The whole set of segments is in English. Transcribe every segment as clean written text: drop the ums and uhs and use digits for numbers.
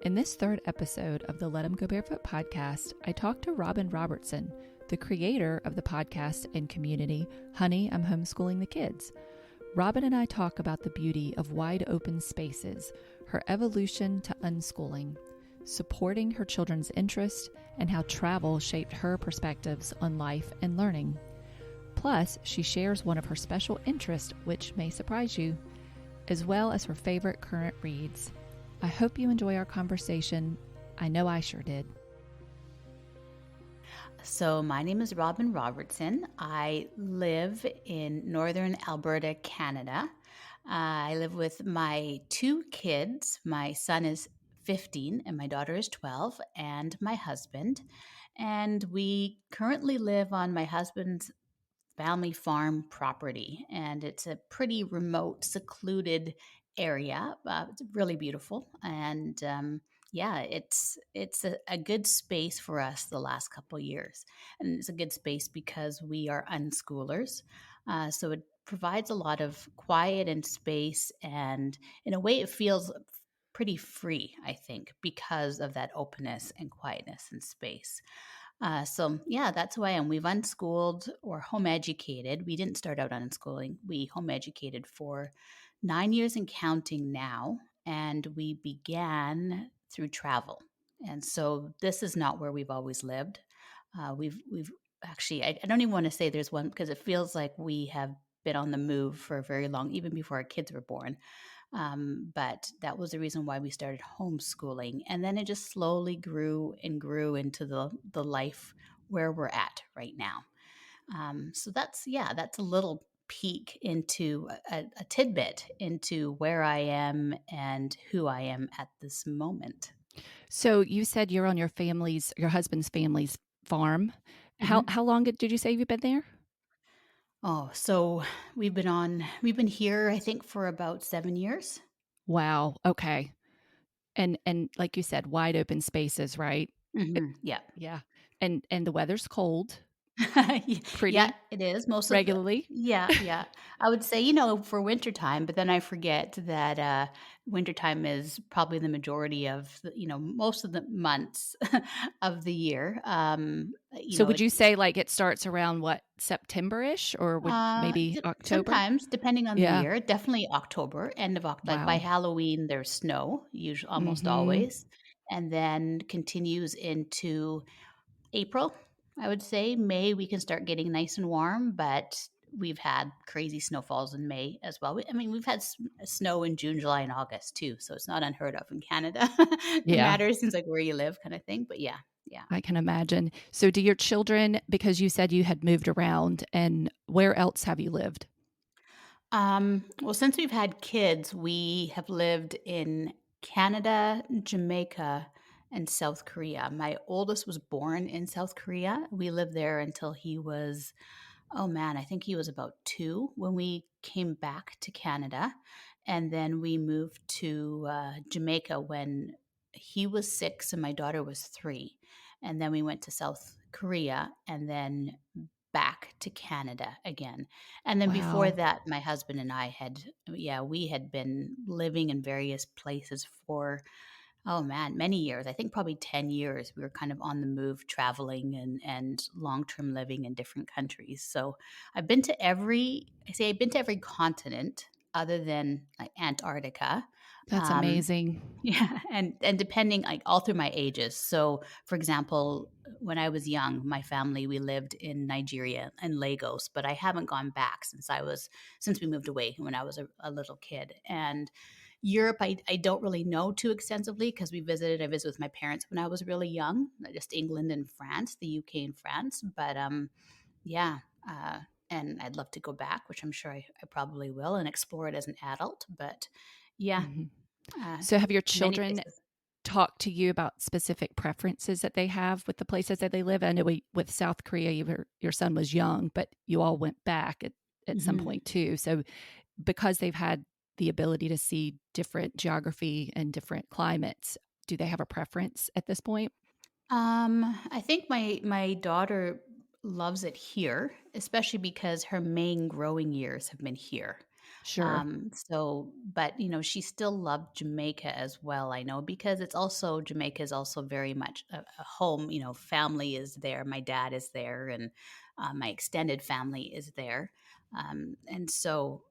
In this third episode of the Let 'em Go Barefoot podcast, I talked to Robyn Roberston, the creator of the podcast and community, Honey, I'm Homeschooling the Kids. Robyn and I talk about the beauty of wide open spaces, her evolution to unschooling, supporting her children's interest, and how travel shaped her perspectives on life and learning. Plus, she shares one of her special interests, which may surprise you, as well as her favorite current reads. I hope you enjoy our conversation. I know I sure did. So my name is Robyn Robertson. I live in northern Alberta, Canada. I live with my two kids. My son is 15 and my daughter is 12, and my husband. And we currently live on my husband's family farm property, and it's a pretty remote, secluded area. It's really beautiful, and yeah, it's a good space for us the last couple of years, and it's a good space because we are unschoolers, so it provides a lot of quiet and space, and in a way, it feels pretty free, I think, because of that openness and quietness and space. So yeah, that's who I am. We've unschooled or home educated. We didn't start out unschooling. We home educated for 9 years and counting now, and we began through travel. And so this is not where we've always lived. We've actually I don't even want to say there's one because it feels like we have been on the move for very long, even before our kids were born. But that was the reason why we started homeschooling. And then it just slowly grew and grew into the life where we're at right now. So that's a little peek into a tidbit into where I am and who I am at this moment. So you said you're on your husband's family's farm. How long did you say you've been there? Oh, so we've been here, I think, for about 7 years. Wow. Okay. And like you said, wide open spaces, right? Yeah. Yeah. And the weather's cold Yeah, pretty it is. Most of the regularly. yeah. I would say, for wintertime, but then I forget that wintertime is probably the majority of most of the months of the year. So would you say like it starts around what, September-ish, or would maybe October? Sometimes, depending on the Yeah. year, definitely October, end of October. Like by Wow. Halloween, there's snow, usually almost Mhm. always, and then continues into April, I would say. May, we can start getting nice and warm, but we've had crazy snowfalls in May as well. I mean, we've had snow in June, July, and August too, so it's not unheard of in Canada. No Yeah. matter, it seems like where you live kind of thing, but yeah, yeah. I can imagine. So do your children, because you said you had moved around, and where else have you lived? Well, since we've had kids, we have lived in Canada, Jamaica, and South Korea. My oldest was born in South Korea. We lived there until he was, oh man, I think he was about 2 when we came back to Canada. And then we moved to Jamaica when he was 6 and my daughter was 3. And then we went to South Korea and then back to Canada again. And then before Wow. that, my husband and I we had been living in various places for, oh man, many years. I think probably 10 years. We were kind of on the move, traveling and long-term living in different countries. So I've been to every continent other than like Antarctica. That's Um, amazing. yeah, and depending like all through my ages. So, for example, when I was young, my family we lived in Nigeria and Lagos, but I haven't gone back since we moved away when I was a little kid. And Europe, I don't really know too extensively because I visited with my parents when I was really young, just England and France, the UK and France. But yeah, uh, and I'd love to go back, which I'm sure I probably will, and explore it as an adult. But yeah, Mhm. uh, So have your many children places. talked to you about specific preferences that they have with the places that they live? I know with South Korea, your son was young, but you all went back at some Mhm. point too. So because they've had the ability to see different geography and different climates, do they have a preference at this point? I think my daughter loves it here, especially because her main growing years have been here. Sure. But she still loved Jamaica as well. I know because Jamaica is also very much a home. Family is there. My dad is there, and my extended family is there. And so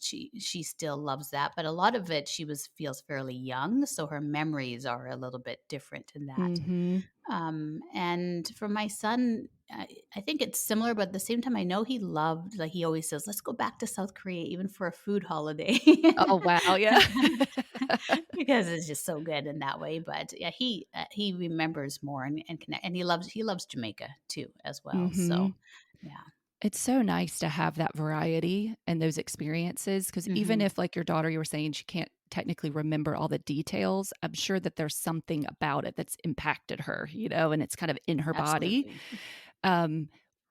she still loves that, but a lot of it feels fairly young, so her memories are a little bit different in that. Mm-hmm. And for my son, I think it's similar, but at the same time, I know he loved, like he always says, let's go back to South Korea, even for a food holiday. Oh, wow. Yeah. Because it's just so good in that way. But yeah, he remembers more and connect, and he loves Jamaica too as well. Mm-hmm. So yeah. It's so nice to have that variety and those experiences because even Hmm. if, like your daughter, you were saying she can't technically remember all the details, I'm sure that there's something about it that's impacted her, and it's kind of in her body. Absolutely. Um,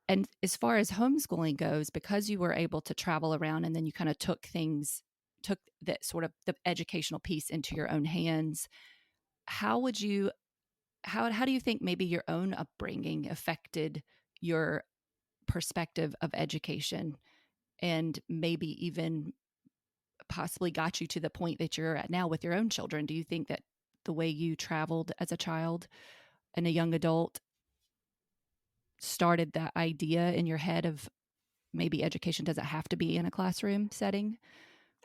and as far as homeschooling goes, because you were able to travel around and then you kind of took that sort of the educational piece into your own hands, how would you, how do you think maybe your own upbringing affected your perspective of education and maybe even possibly got you to the point that you're at now with your own children? Do you think that the way you traveled as a child and a young adult started that idea in your head of maybe education doesn't have to be in a classroom setting?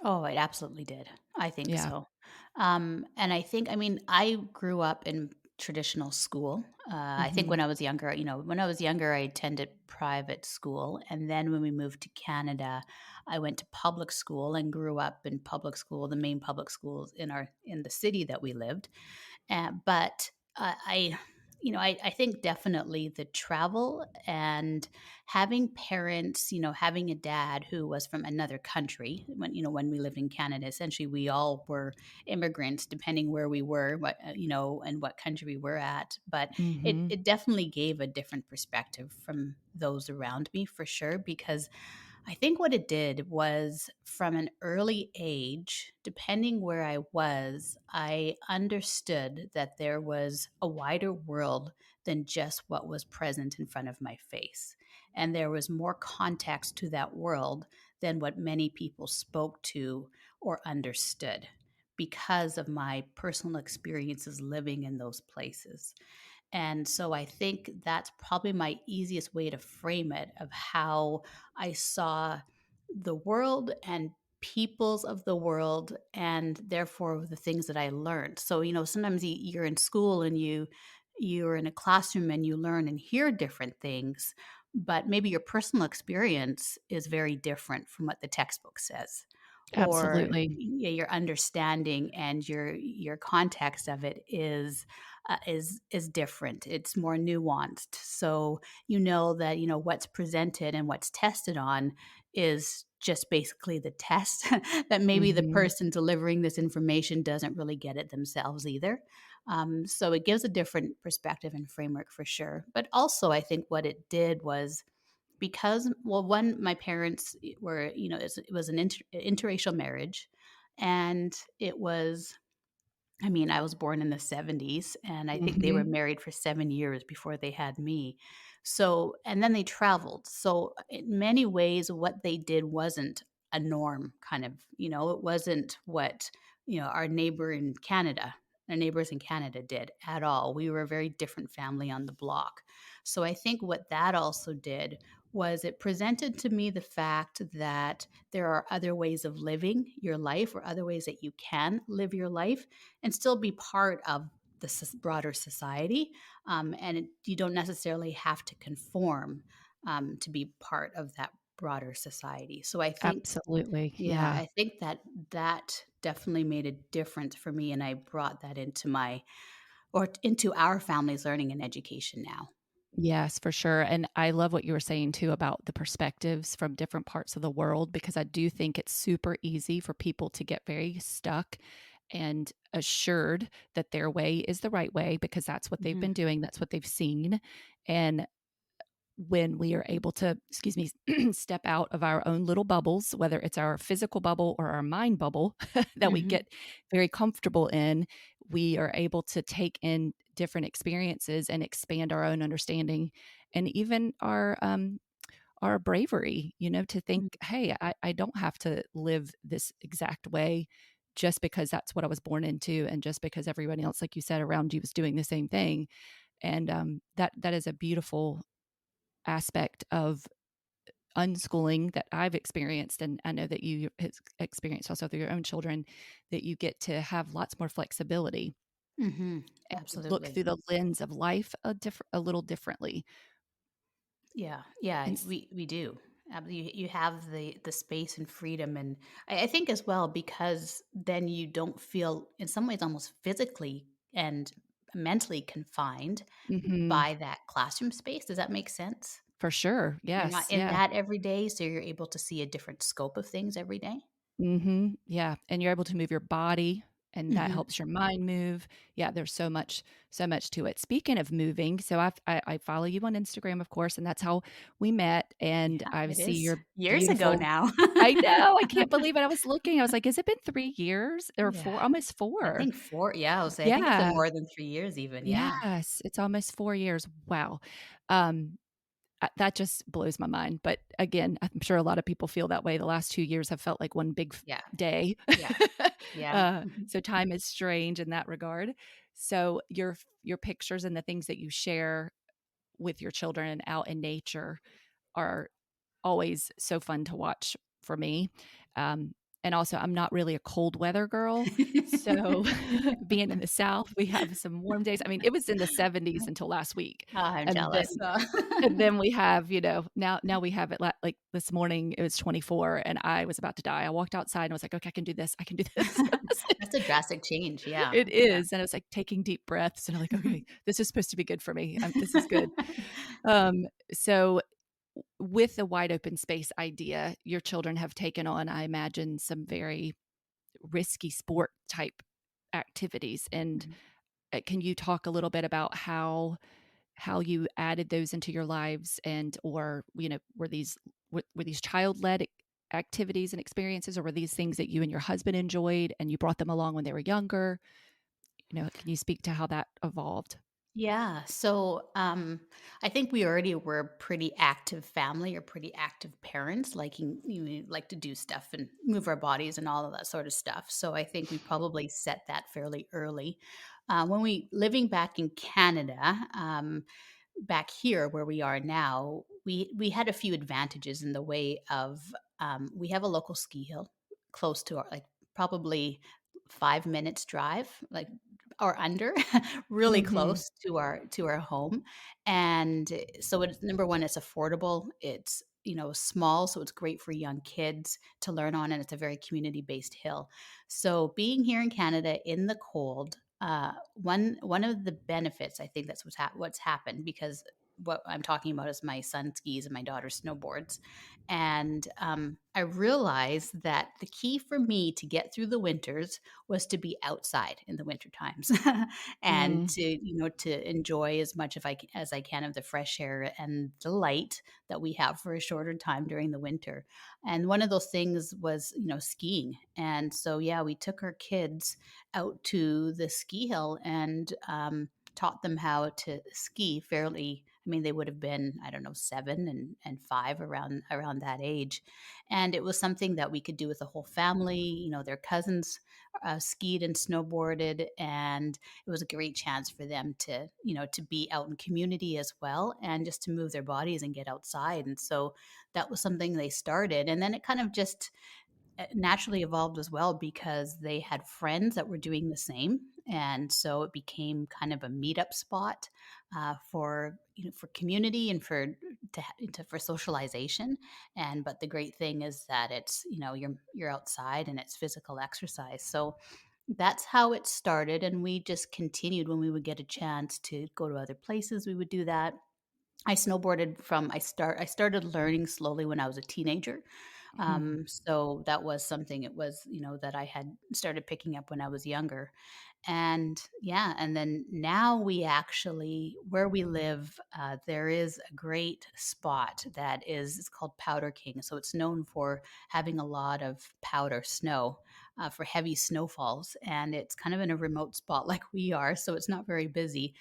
Oh, it absolutely did. I think Yeah. so. And I mean, I grew up in traditional school. I think Mhm. when I was younger, I attended private school. And then when we moved to Canada, I went to public school and grew up in public school, the main public schools in the city that we lived. But I think definitely the travel and having parents, having a dad who was from another country when we lived in Canada, essentially we all were immigrants, depending where we were, and what country we were at. But it, Mhm. it definitely gave a different perspective from those around me for sure, because I think what it did was from an early age, depending where I was, I understood that there was a wider world than just what was present in front of my face. And there was more context to that world than what many people spoke to or understood because of my personal experiences living in those places. And so I think that's probably my easiest way to frame it, of how I saw the world and peoples of the world, and therefore the things that I learned. So, sometimes you're in school and you're in a classroom and you learn and hear different things, but maybe your personal experience is very different from what the textbook says. Or Absolutely. yeah, your understanding and your context of it is different. It's more nuanced. So that what's presented and what's tested on is just basically the test. That maybe the Mhm. person delivering this information doesn't really get it themselves either. So it gives a different perspective and framework for sure. But also, I think what it did was, because, well, one, my parents were, it was an interracial marriage, and it was, I mean, I was born in the 70s, and I think they were Mhm. married for 7 years before they had me. So, and then they traveled. So, in many ways, what they did wasn't a norm, kind of, it wasn't what, our neighbors in Canada did at all. We were a very different family on the block. So, I think what that also did was it presented to me the fact that there are other ways of living your life, or other ways that you can live your life and still be part of the broader society. You don't necessarily have to conform to be part of that broader society. So I think, Absolutely. yeah, Yeah. I think that definitely made a difference for me, and I brought that into our family's learning and education now. Yes, for sure. And I love what you were saying too about the perspectives from different parts of the world, because I do think it's super easy for people to get very stuck and assured that their way is the right way because that's what they've Hmm. been doing, that's what they've seen. And when we are able to, excuse me, step out of our own little bubbles, whether it's our physical bubble or our mind bubble that we Hmm. get very comfortable in, we are able to take in different experiences and expand our own understanding and even are a bravery, to think, hey, I don't have to live this exact way just because that's what I was born into, and just because everybody else, like you said, around you was doing the same thing. And that is a beautiful aspect of unschooling that I've experienced, and I know that you have experienced also through your own children, that you get to have lots more flexibility Hmm. and look Absolutely. through the lens of life a little differently. Yeah, yeah, And we do. You have the space and freedom, and I think as well because then you don't feel in some ways almost physically and mentally confined mhm, by that classroom space. Does that make sense? for sure, You're not yes, in yeah. that every day, so you're able to see a different scope of things every day. Yeah, and you're able to move your body, and that Mhm. helps your mind move. Yeah, there's so much to it. Speaking of moving, so I follow you on Instagram, of course, and that's how we met, and Yeah, I it see is your years ago beautiful. now. I know, I can't believe it. I was looking, I was like, "Has it been 3 years or Yeah, 4?" Almost I 4. think 4, yeah, I'll say I think it's been Yeah. more than 3 years even, yeah. Yes, it's almost 4 years. Wow. Um, that just blows my mind, but again, I'm sure a lot of people feel that way. The last 2 years have felt like one big Yeah, day. yeah, yeah. Mhm. So time is strange in that regard. So your pictures and the things that you share with your children and out in nature are always so fun to watch for me. Um, and also, I'm not really a cold weather girl. So, being in the South, we have some warm days. I mean, it was in the 70s until last week. Oh, I'm And then jealous. we have, now we have it like this morning, it was 24 and I was about to die. I walked outside and I was like, okay, I can do this. I can do this. That's a drastic change, yeah, It yeah. is. And I was like taking deep breaths and I'm like, okay, this is supposed to be good for me. This is good. So with the wide open space idea, your children have taken on, I imagine, some very risky sport type activities. And Mhm. can you talk a little bit about how you added those into your lives, and or were these child led activities and experiences, or were these things that you and your husband enjoyed and you brought them along when they were younger? Can you speak to how that evolved? Yeah, so, I think we already were a pretty active family or pretty active parents, liking like to do stuff and move our bodies and all of that sort of stuff, so I think we probably set that fairly early. When we living back in Canada, back here where we are now, we had a few advantages in the way of we have a local ski hill close to our like probably 5 minutes drive, like or under, really Mhm. close to our home, and so it's number one, it's affordable. It's small, so it's great for young kids to learn on, and it's a very community based hill. So being here in Canada in the cold, one of the benefits, I think that's what's happened because what I'm talking about is my son skis and my daughter snowboards, and I realized that the key for me to get through the winters was to be outside in the winter times and Mm. to enjoy as much as I can of the fresh air and the light that we have for a shorter time during the winter. And one of those things was skiing, and so yeah, we took our kids out to the ski hill and taught them how to ski fairly. I mean, they would have been, I don't know, 7 and 5 around that age. And it was something that we could do with the whole family. Their cousins skied and snowboarded, and it was a great chance for them to be out in community as well and just to move their bodies and get outside. And so that was something they started. And then it kind of just naturally evolved as well because they had friends that were doing the same, and so it became kind of a meetup spot for for community and for socialization. And but the great thing is that it's you're outside and it's physical exercise. So that's how it started, and we just continued. When we would get a chance to go to other places, we would do that. I started learning slowly when I was a teenager. Mhm. So that was something, it was, that I had started picking up when I was younger. And yeah, and then now we actually, where we live, there is a great spot it's called Powder King. So it's known for having a lot of powder snow. for heavy snowfalls, and it's kind of in a remote spot like we are, so it's not very busy.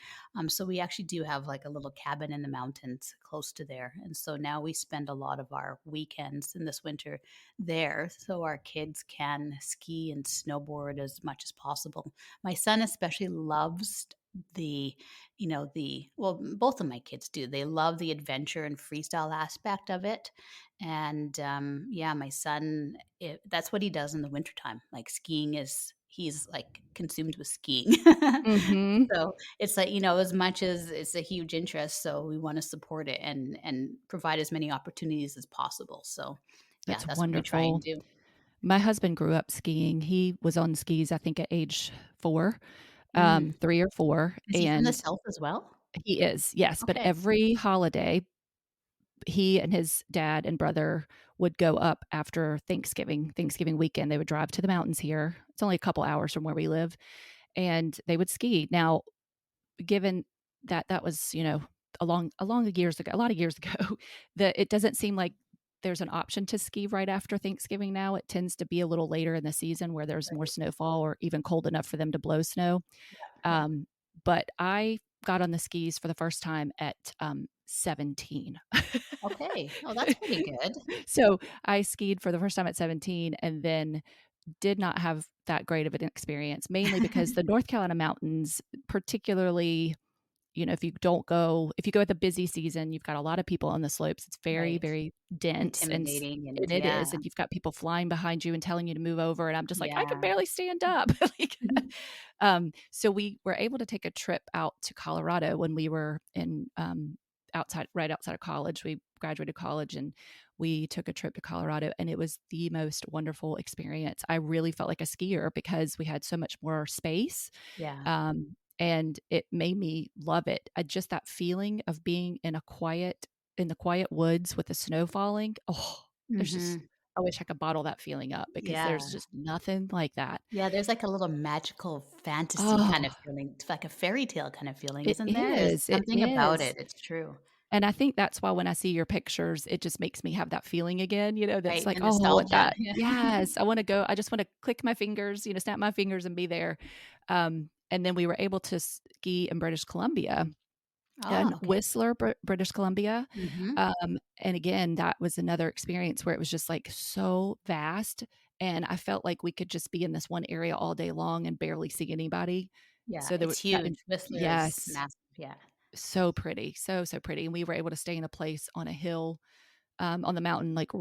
So we actually do have like a little cabin in the mountains close to there, and so now we spend a lot of our weekends in this winter there, so our kids can ski and snowboard as much as possible. My son especially loves the well, both of my kids do. They love the adventure and freestyle aspect of it. And yeah, my son, that's what he does in the wintertime. Like skiing is, he's like consumed with skiing. Hmm. So it's like, as much as it's a huge interest, so we want to support it and provide as many opportunities as possible. So yeah, That's that's what we try and wonderful. do. My husband grew up skiing. He was on skis, I think, at age 4, Mm. 3 or 4, Is he from the and South as well? he is, yes, but Okay. every holiday, he and his dad and brother would go up after Thanksgiving weekend. They would drive to the mountains here. It's only a couple hours from where we live, and they would ski. Now, given that that was, a lot of years ago, that it doesn't seem like there's an option to ski right after Thanksgiving now. It tends to be a little later in the season where there's more Right. snowfall or even cold enough for them to blow snow. Yeah. Um, but I got on the skis for the first time at 17. Okay. Oh, that's pretty good. So I skied for the first time at 17 and then did not have that great of an experience, mainly because the North Carolina mountains, particularly, if you go at the busy season, you've got a lot of people on the slopes. It's very, Right. very dense, Intimidating and and it yeah. is, and you've got people flying behind you and telling you to move over, and I'm just like, I can Yeah. barely stand up. Like, so we were able to take a trip out to Colorado when we were right outside of college. We graduated college and we took a trip to Colorado, and it was the most wonderful experience. I really felt like a skier because we had so much more space, Yeah. and it made me love it. Just that feeling of being in the quiet woods with the snow falling. Oh, there's just Mhm. I wish I could bottle that feeling up because there's Yeah. just nothing like that. Yeah, there's like a little magical fantasy kind of Oh, feeling. It's like a fairy tale kind of feeling, it isn't there? There's is, it something about is. it. It's true. And I think that's why when I see your pictures, it just makes me have that feeling again, that's Right? like, The "Oh, I want nostalgia. that." Yeah. Yes, I wanna go. I just wanna click my fingers, snap my fingers and be there. And then we were able to ski in British Columbia, in Oh, okay. Whistler, British Columbia. Mhm. And again, that was another experience where it was just, like, so vast, and I felt like we could just be in this one area all day long and barely see anybody. Yeah, So there it's were that huge. Whistler is Yes, massive. Yeah. so pretty, so, so pretty, and we were able to stay in a place on a hill, on the mountain, like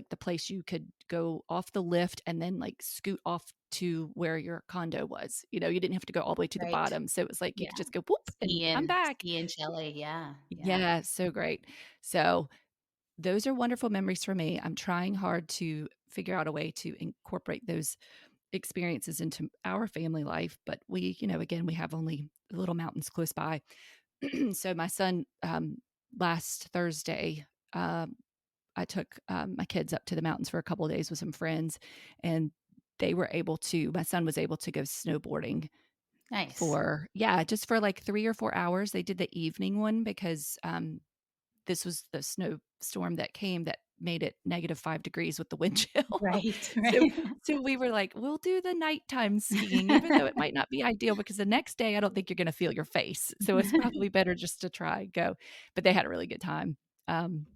the place you could go off the lift and then, like, scoot off to where your condo was. You didn't have to go all the way to the Right. bottom, so it was like you Yeah. could just go, "Whoop," and I'm back. Ski in Chile. Yeah. Yeah. Yeah, so great. So, those are wonderful memories for me. I'm trying hard to figure out a way to incorporate those experiences into our family life, but again, we have only little mountains close by. So my son, last Thursday, I took my kids up to the mountains for a couple of days with some friends, and my son was able to go snowboarding Nice. for, yeah, just for like 3 or 4 hours. They did the evening one because this was the snowstorm that came that made it -5 degrees with the wind chill. Right. So Right. so we were like, "We'll do the nighttime skiing, even though it might not be ideal because the next day I don't think you're gonna feel your face. So it's probably better just to try go." But they had a really good time. Um,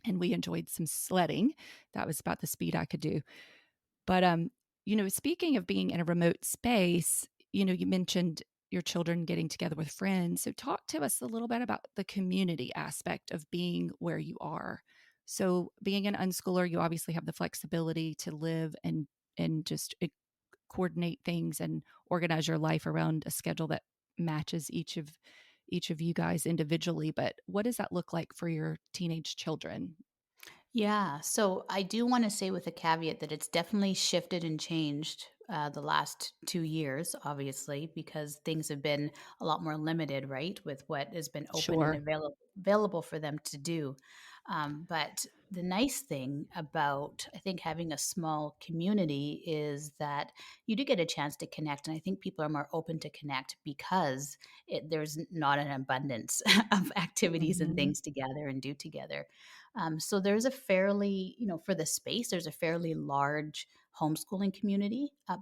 and we enjoyed some sledding. That was about the speed I could do. But, speaking of being in a remote space, you mentioned your children getting together with friends. So talk to us a little bit about the community aspect of being where you are. So being an unschooler, you obviously have the flexibility to live and just coordinate things and organize your life around a schedule that matches each of you guys individually. But what does that look like for your teenage children? Yeah, so I do want to say with a caveat that it's definitely shifted and changed the last 2 years, obviously, because things have been a lot more limited, right, with what has been open and Sure. available for them to do. But the nice thing about, I think, having a small community is that you do get a chance to connect, and I think people are more open to connect because there's not an abundance of activities and Mhm. things to gather and do together. So there's a fairly, for the space, there's a fairly large homeschooling community up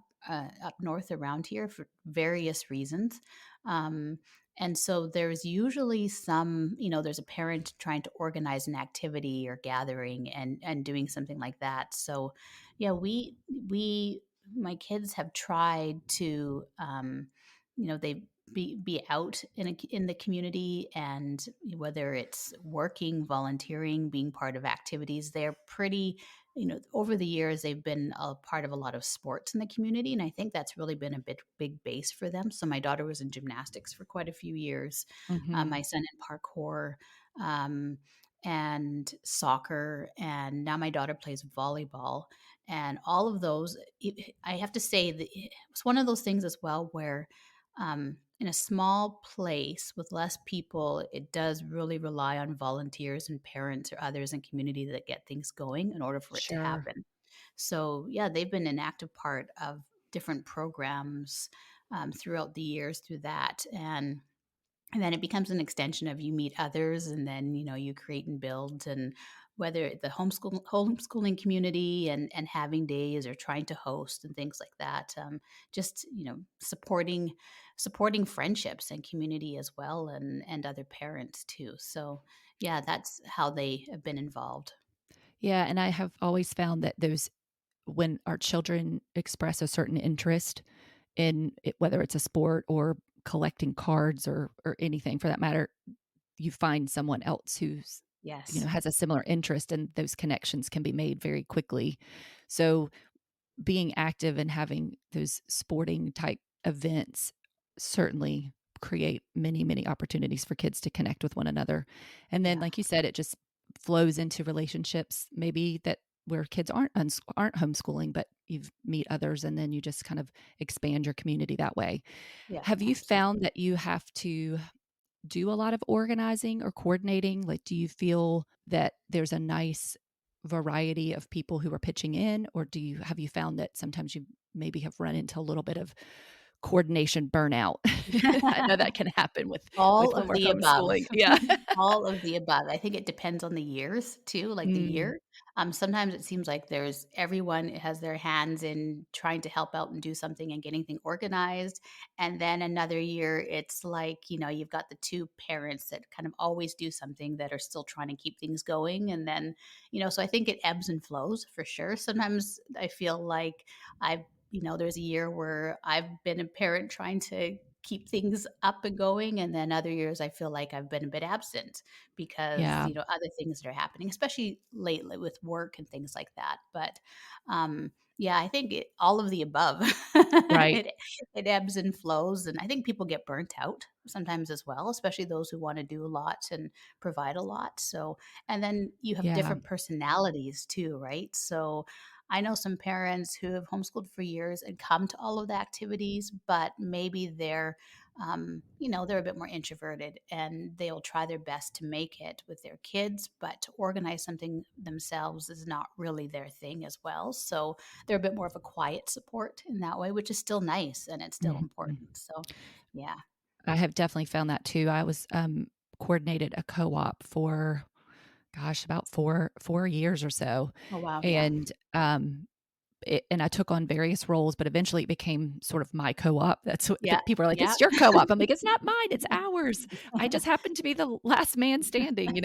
north around here for various reasons. Um, and so there's usually some, there's a parent trying to organize an activity or gathering and doing something like that. So yeah, we my kids have tried to they be out in the community, and whether it's working, volunteering, being part of activities, they're pretty, over the years they've been a part of a lot of sports in the community, and I think that's really been a big base for them. So my daughter was in gymnastics for quite a few years, my Mhm. son in parkour, um, and soccer, and now my daughter plays volleyball. And all of those, I have to say that it's one of those things as well where, in a small place with less people, it does really rely on volunteers and parents or others in community that get things going in order for it to Sure. happen. So, yeah, they've been an active part of different programs throughout the years through that. And then it becomes an extension of you meet others, and then you create and build. And whether the homeschooling community and having days or trying to host and things like that, just supporting friendships and community as well, and other parents too. So yeah, that's how they have been involved. Yeah, and I have always found that those when our children express a certain interest in it, whether it's a sport or collecting cards or anything for that matter, you find someone else who's Yes. has a similar interest, and those connections can be made very quickly. So being active and having those sporting type events certainly create many, many opportunities for kids to connect with one another. And then, Yeah. like you said, it just flows into relationships maybe that where kids aren't homeschooling, but you meet others and then you just kind of expand your community that way. Yeah, Have you found absolutely. that you have to do a lot of organizing or coordinating? Like, do you feel that there's a nice variety of people who are pitching in, or have you found that sometimes you maybe have run into a little bit of coordination burnout? I know that can happen with All when of we're the above. homeschooling. Yeah. All of the above. I think it depends on the years too, like the Mm, year. Sometimes it seems like there's everyone has their hands in trying to help out and do something and getting things organized. And then another year, it's like, you've got the two parents that kind of always do something that are still trying to keep things going. And then, so I think it ebbs and flows for sure. Sometimes I feel like I've there's a year where I've been a parent trying to keep things up and going, and then other years I feel like I've been a bit absent because, yeah, other things that are happening, especially lately with work and things like that. But yeah, I think all of the above. right. It ebbs and flows, and I think people get burnt out sometimes as well, especially those who want to do a lot and provide a lot. So, and then you have Yeah. different personalities too, right? So I know some parents who have homeschooled for years and come to all of the activities, but maybe they're a bit more introverted, and they'll try their best to make it with their kids, but to organize something themselves is not really their thing as well. So they're a bit more of a quiet support in that way, which is still nice and it's still Mhm. important. So yeah. I have definitely found that too. I was coordinated a co-op for gosh, about 4 years or so. Oh wow. Yeah. And and I took on various roles, but eventually it became sort of my co-op. That's what Yeah. people are like, Yeah. "It's your co-op." I'm like, "It's not mine, it's ours. I just happen to be the last man standing,"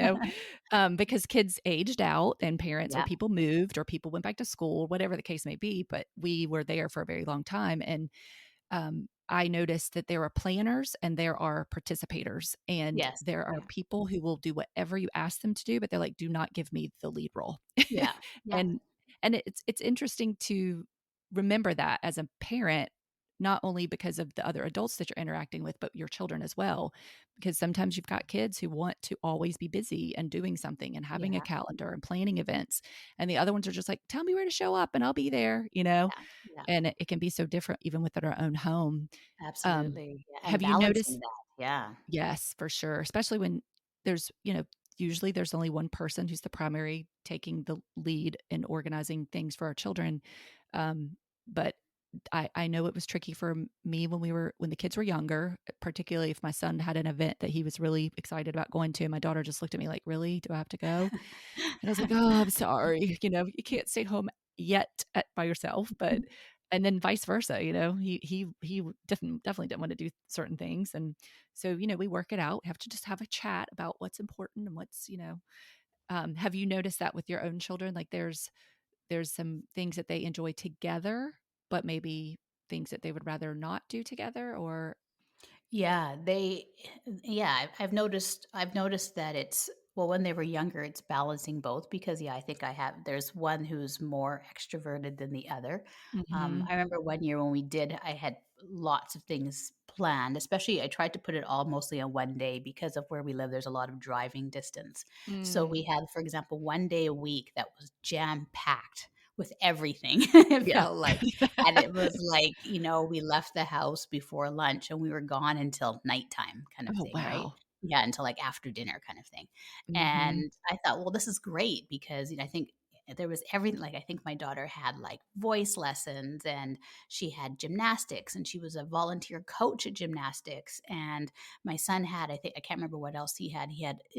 because kids aged out and parents or Yeah. people moved or people went back to school, whatever the case may be, but we were there for a very long time, and I noticed that there are planners and there are participators, and Yes. there are Yeah. people who will do whatever you ask them to do, but they're like, "Do not give me the lead role." Yeah. Yeah. And it's interesting to remember that as a parent, not only because of the other adults that you're interacting with, but your children as well. Because sometimes you've got kids who want to always be busy and doing something and having a Yeah. calendar and planning events. And the other ones are just like, tell me where to show up and I'll be there. Yeah. Yeah. And it can be so different even within our own home. Um, Absolutely, yeah, and have you balancing noticed? that, yeah. Yes, for sure. Especially when usually there's only one person who's the primary taking the lead in organizing things for our children. But I know it was tricky for me when the kids were younger, particularly if my son had an event that he was really excited about going to. My daughter just looked at me like, "Really? Do I have to go?" And I was like, "Oh, I'm sorry. You can't stay home yet by yourself." But and then vice versa, he definitely didn't want to do certain things, and so we work it out. We have to just have a chat about what's important and what's. Have you noticed that with your own children? Like there's some things that they enjoy together, but maybe things that they would rather not do together, or Yeah, I've noticed that it's well, when they were younger, it's balancing both because yeah, I think there's one who's more extroverted than the other. Mhm. I remember one year when I had lots of things planned, especially I tried to put it all mostly on one day because of where we live, there's a lot of driving distance. So Mm. we had, for example, one day a week that was jam packed with everything. It Yeah. felt like. And it was like, we left the house before lunch and we were gone until nighttime kind of Oh, thing, right? wow. Yeah, until like after dinner kind of thing. Mhm. And I thought, well, this is great because I think there was everything. Like, I think my daughter had like voice lessons and she had gymnastics and she was a volunteer coach at gymnastics. And my son had, I can't remember what else he had.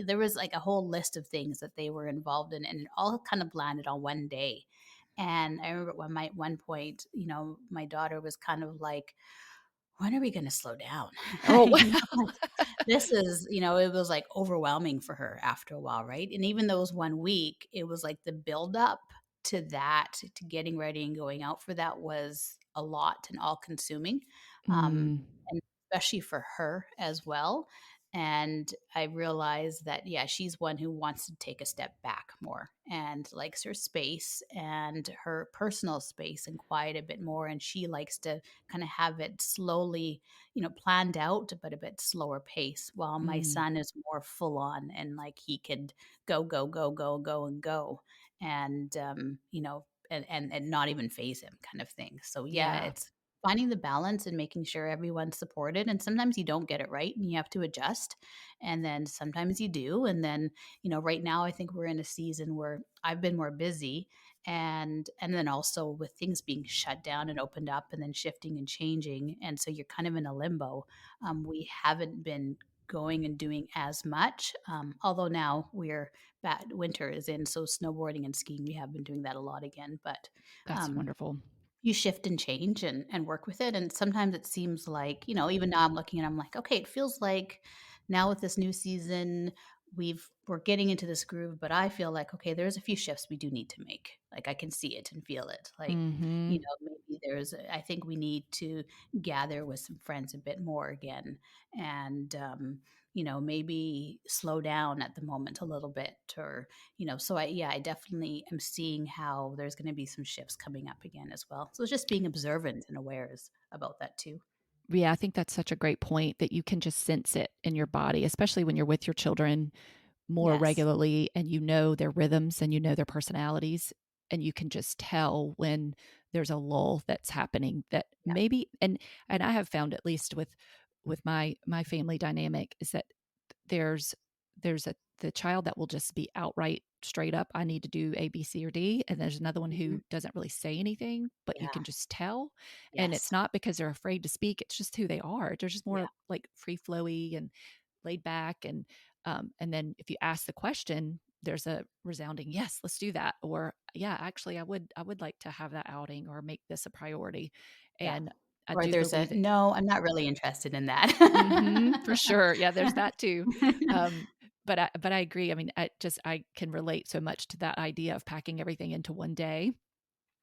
There was like a whole list of things that they were involved in and it all kind of landed on one day. And I remember one point, my daughter was kind of like, when are we going to slow down? Oh, Like, this is, it was like overwhelming for her after a while, right? And even those one week, it was like the build up to that, to getting ready and going out for that was a lot and all consuming. Mm. And especially for her as well. And I realized that, yeah, she's one who wants to take a step back more and likes her space and her personal space and quiet a bit more. And she likes to kind of have it slowly, planned out, but a bit slower pace. While my Mm. son is more full on and like he could go, go, go, go, go, and go. And, and not even phase him kind of thing. So, yeah, Yeah. it's finding the balance and making sure everyone's supported. And sometimes you don't get it right and you have to adjust. And then sometimes you do. And then, right now I think we're in a season where I've been more busy and then also with things being shut down and opened up and then shifting and changing. And so you're kind of in a limbo. We haven't been going and doing as much. Although now winter is in, so snowboarding and skiing, we have been doing that a lot again. But That's um, wonderful. you shift and change and work with it. And sometimes it seems like, even now I'm looking and I'm like, okay, it feels like now with this new season, we're getting into this groove, but I feel like, okay, there's a few shifts we do need to make. Like I can see it and feel it. Like, Mhm. maybe I think we need to gather with some friends a bit more again. And, maybe slow down at the moment a little bit so I definitely am seeing how there's going to be some shifts coming up again as well. So it's just being observant and aware about that too. Yeah, I think that's such a great point that you can just sense it in your body, especially when you're with your children more Yes. regularly and you know their rhythms and you know their personalities, and you can just tell when there's a lull that's happening that Yeah. maybe. And I have found, at least with my family dynamic, is that there's the child that will just be outright straight up, I need to do A, B, C, or D. And there's another one Mhm. who doesn't really say anything, but you Yeah. can just tell. And it's Yes. not because they're afraid to speak, it's just who they are. They're just Yeah. more like free flowy and laid back. And then if you ask the question, there's a resounding yes, let's do that. Or yeah, actually I would like to have that outing or make this a priority. Yeah. And I Or do there's a believe it. no, I'm not really interested in that. For sure. Yeah, there's that too. Um, but I agree. I mean, I can relate so much to that idea of packing everything into one day,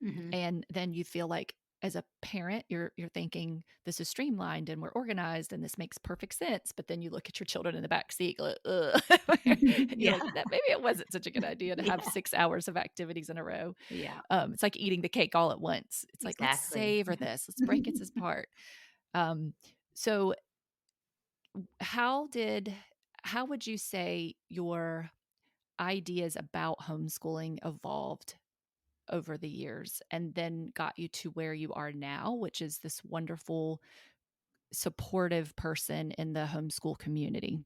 Mhm. and then you feel like as a parent, you're thinking this is streamlined and we're organized and this makes perfect sense. But then you look at your children in the back seat, like, ugh. You're Yeah. like, that maybe it wasn't such a good idea to have Yeah. 6 hours of activities in a row. Yeah. It's like eating the cake all at once. It's like, let's Exactly. savor this. Let's break it apart. Um, so how did how would you say your ideas about homeschooling evolved over the years and then got you to where you are now, which is this wonderful supportive person in the homeschool community?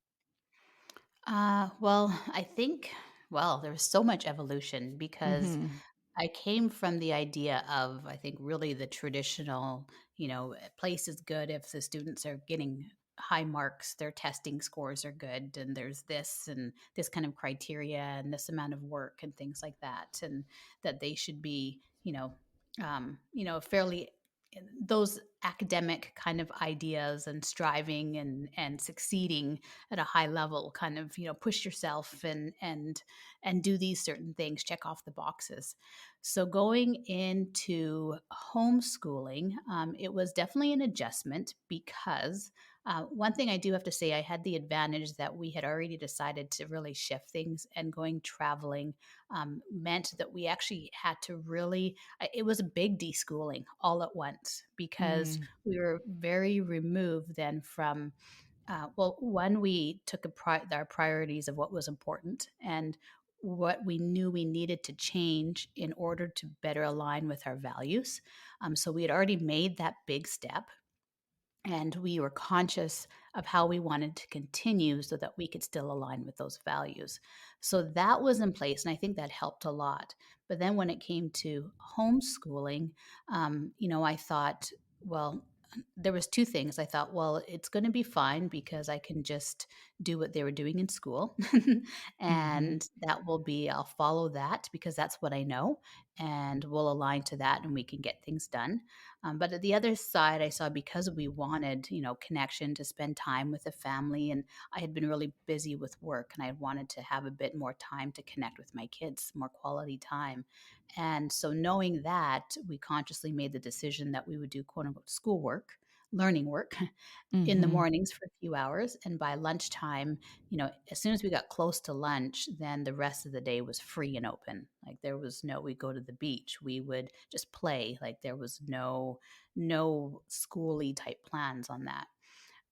Well, I think, well, there was so much evolution because Mhm. I came from the idea of, I think, really the traditional, place is good if the students are getting high marks, their testing scores are good, and there's this and this kind of criteria and this amount of work and things like that, and that they should be, fairly those academic kind of ideas and striving and succeeding at a high level, kind of push yourself and do these certain things, check off the boxes. So going into homeschooling, it was definitely an adjustment because one thing I do have to say, I had the advantage that we had already decided to really shift things, and going traveling meant that we actually had to really, it was a big deschooling all at once because Mm, we were very removed then from one, we took our priorities of what was important and what we knew we needed to change in order to better align with our values. So we had already made that big step, and we were conscious of how we wanted to continue so that we could still align with those values. So that was in place, and I think that helped a lot. But then when it came to homeschooling, I thought, well, there was two things. I thought, well, it's going to be fine because I can just do what they were doing in school, mm-hmm. and that will be, I'll follow that because that's what I know, and we'll align to that, and we can get things done. But at the other side, I saw, because we wanted, connection, to spend time with the family. And I had been really busy with work, and I wanted to have a bit more time to connect with my kids, more quality time. And so, knowing that, we consciously made the decision that we would do quote unquote schoolwork, learning work, in the Mm-hmm. mornings for a few hours. And by lunchtime, as soon as we got close to lunch, then the rest of the day was free and open. Like there was no, we go to the beach, we would just play. Like there was no schooly type plans on that.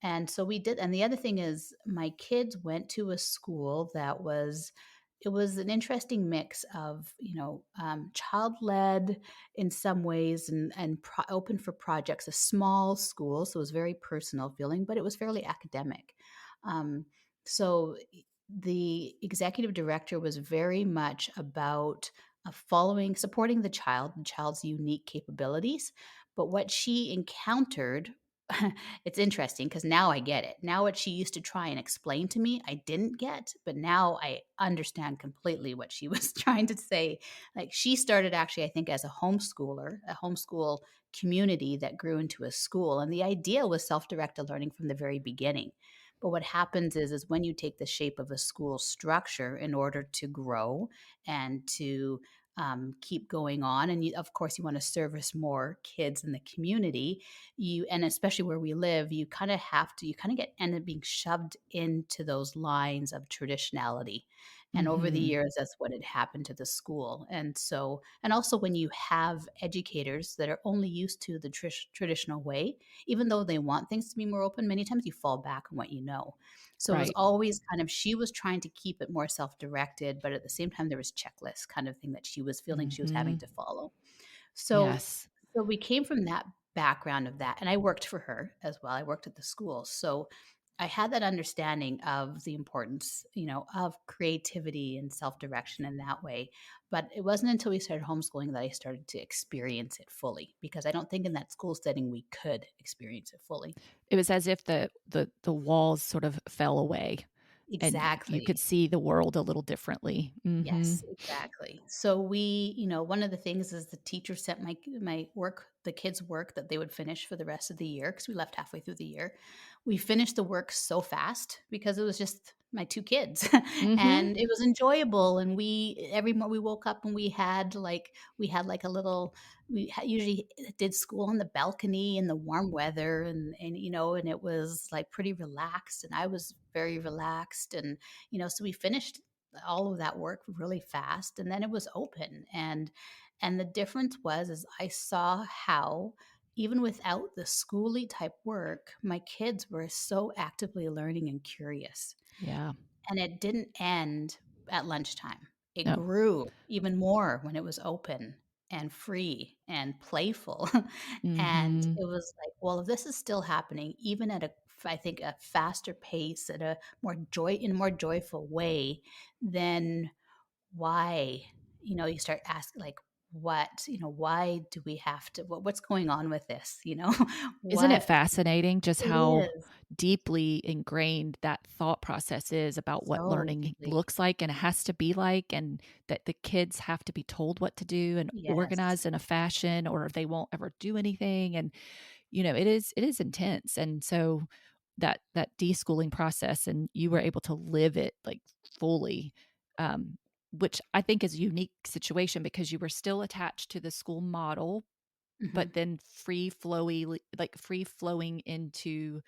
And so we did. And the other thing is, my kids went to a school that was, it was an interesting mix of, child led in some ways, and open for projects, a small school. So it was very personal feeling, but it was fairly academic. Um, so the executive director was very much about supporting the child, the child's unique capabilities. But what she encountered, it's interesting because now I get it. Now, what she used to try and explain to me, I didn't get, but now I understand completely what she was trying to say. Like she started actually, I think, as a homeschooler, a homeschool community that grew into a school. And the idea was self directed learning from the very beginning. But what happens is when you take the shape of a school structure in order to grow and to keep going on, and of course, you want to service more kids in the community, and especially where we live, you kind of have to, you kind of end up being shoved into those lines of traditionality. And over the Mm-hmm. years, that's what had happened to the school. And so, and also when you have educators that are only used to the traditional way, even though they want things to be more open, many times you fall back on what you know. So it was Right. always kind of, she was trying to keep it more self-directed, but at the same time there was checklist kind of thing that she was feeling she was having Mm-hmm. to follow. So Yes. so we came from that background of that, and I worked for her as well. I worked at the school. So I had that understanding of the importance, of creativity and self-direction in that way. But it wasn't until we started homeschooling that I started to experience it fully, because I don't think in that school setting we could experience it fully. It was as if the walls sort of fell away and you could Exactly. see the world a little differently. Mm-hmm. Yes, exactly. So we, one of the things is the teacher sent my work, the kids' work that they would finish for the rest of the year, because we left halfway through the year. We finished the work so fast because it was just my two kids, Mm-hmm. and it was enjoyable. And we every morning we woke up and we had like a little. Usually did school on the balcony in the warm weather, and it was like pretty relaxed, and I was very relaxed, and so we finished all of that work really fast, and then it was open. And the difference was is I saw how, even without the schooly type work, my kids were so actively learning and curious. Yeah. And it didn't end at lunchtime. It No. grew even more when it was open and free and playful. And Mm-hmm. it was like, well, if this is still happening, even at I think, a faster pace, at a in a more joyful way, then why? You start asking, like, why do we have to, what's going on with this? Isn't it What fascinating just it how is deeply ingrained that thought process is about what so learning deeply. looks like and has to be like, and that the kids have to be told what to do and Yes. organized in a fashion, or they won't ever do anything. And it is intense. And so that deschooling process, and you were able to live it like fully, um, which I think is a unique situation because you were still attached to the school model, Mhm. but then free flowing into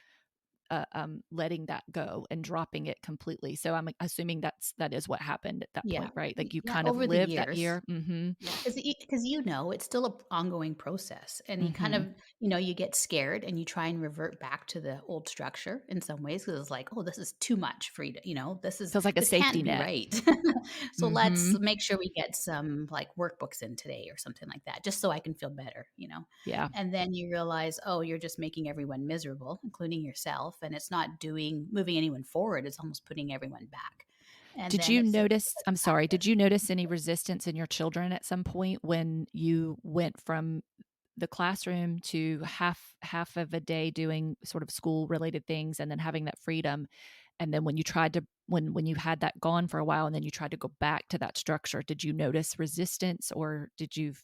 letting that go and dropping it completely. So I'm assuming that is what happened at that Yeah. point, right? Like you Yeah, kind of over the lived that years. year. Mm-hmm. Yeah, because it's still an ongoing process, and you kind Mm-hmm. of, you get scared and you try and revert back to the old structure in some ways because it's like, oh, this is too much for you to, Feels like a this safety can't be net. right. So let's Mm-hmm. make sure we get some like workbooks in today or something like that, just so I can feel better. Yeah. And then you realize, oh, you're just making everyone miserable, including yourself, and it's not moving anyone forward. It's almost putting everyone back. And Did then you it's just notice, I'm sorry, did practice. you notice any resistance in your children at some point when you went from the classroom to half of a day doing sort of school related things and then having that freedom, and then when you tried to when you had that gone for a while and then you tried to go back to that structure, did you notice resistance, or did you?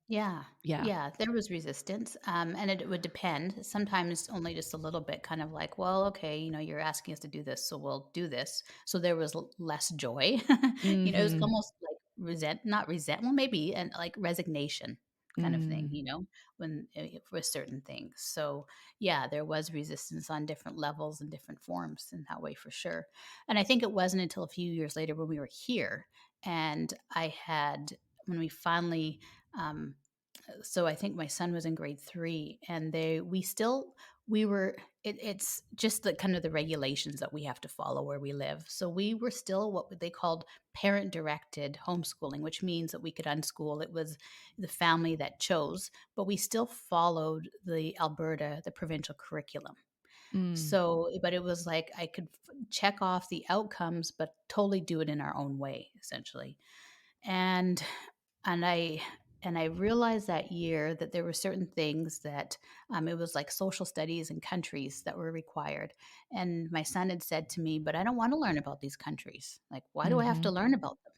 Yeah, Yeah. yeah, there was resistance, and it would depend. Sometimes only just a little bit, kind of like, well, okay, you're asking us to do this, so we'll do this. So there was less joy. It was Mhm. almost like not resent, well, maybe, and like resignation kind of thing, Mm. when for certain things. So yeah, there was resistance on different levels and different forms in that way for sure. And I think it wasn't until a few years later when we were here, and when we finally. So I think my son was in grade 3, and we were it's just the kind of the regulations that we have to follow where we live. So we were still what they called parent directed homeschooling, which means that we could unschool. It was the family that chose, but we still followed the provincial curriculum. Mm. So, but it was like I could check off the outcomes, but totally do it in our own way, essentially. And and I realized that year that there were certain things that it was like social studies and countries that were required. And my son had said to me, "But I don't want to learn about these countries. Like, why do I have to Mhm. learn about them?"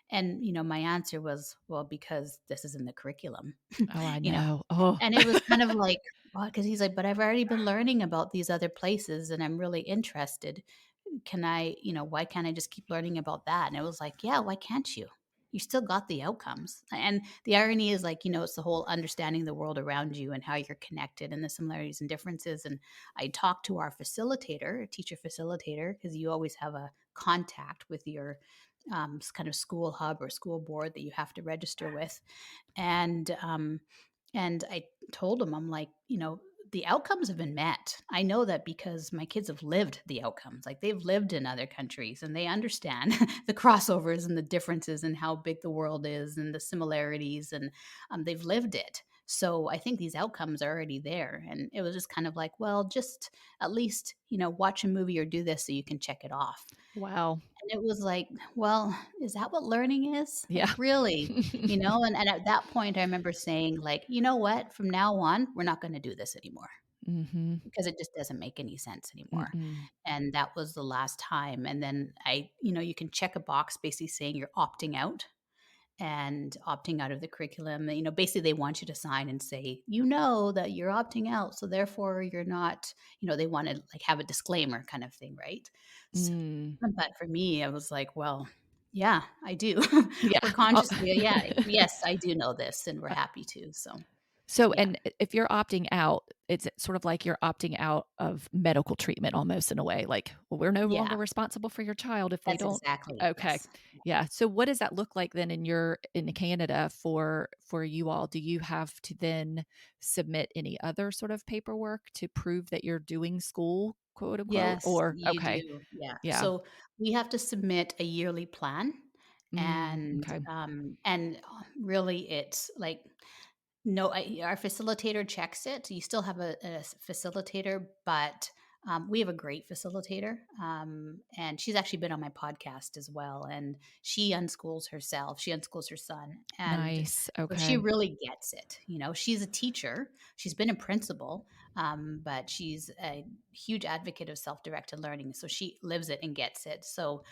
And my answer was, "Well, because this is in the curriculum." Oh, I you know, know. Oh. and it was kind of like, well, because he's like, "But I've already been learning about these other places, and I'm really interested. Why can't I just keep learning about that?" And it was like, yeah, why can't you? You still got the outcomes. And the irony is like, it's the whole understanding the world around you and how you're connected and the similarities and differences. And I talked to our facilitator, a teacher facilitator, because you always have a contact with your kind of school hub or school board that you have to register with. And I told him, I'm like, the outcomes have been met. I know that because my kids have lived the outcomes. Like they've lived in other countries and they understand the crossovers and the differences and how big the world is and the similarities, and they've lived it. So I think these outcomes are already there. And it was just kind of like, well, just at least, watch a movie or do this so you can check it off. Wow. And it was like, well, is that what learning is? Like, Yeah. really? And at that point, I remember saying, like, you know what? From now on, we're not going to do this anymore Mhm. because it just doesn't make any sense anymore. Mm-mm. And that was the last time. And then you can check a box basically saying you're opting out and opting out of the curriculum. Basically, they want you to sign and say, that you're opting out. So therefore, you're not, they want to like have a disclaimer kind of thing, right? So, Mm. but for me, I was like, well, yeah, I do. Yeah. We're Oh. consciously, yeah, yes, I do know this, and we're happy to. So, So, yeah, and if you're opting out, it's sort of like you're opting out of medical treatment almost in a way. Like, well, we're no yeah, longer responsible for your child if they that's don't. exactly, Okay. yes. Yeah. So what does that look like then in Canada for you all? Do you have to then submit any other sort of paperwork to prove that you're doing school, quote unquote? Yes, Or you okay. do. Yeah. Yeah. So we have to submit a yearly plan, and Okay. really, it's like no, our facilitator checks it. You still have a facilitator, but We have a great facilitator, and she's actually been on my podcast as well. And she unschools herself. She unschools her son, and Nice. so she Okay. really gets it. She's a teacher. She's been a principal, but she's a huge advocate of self-directed learning. So she lives it and gets it. So,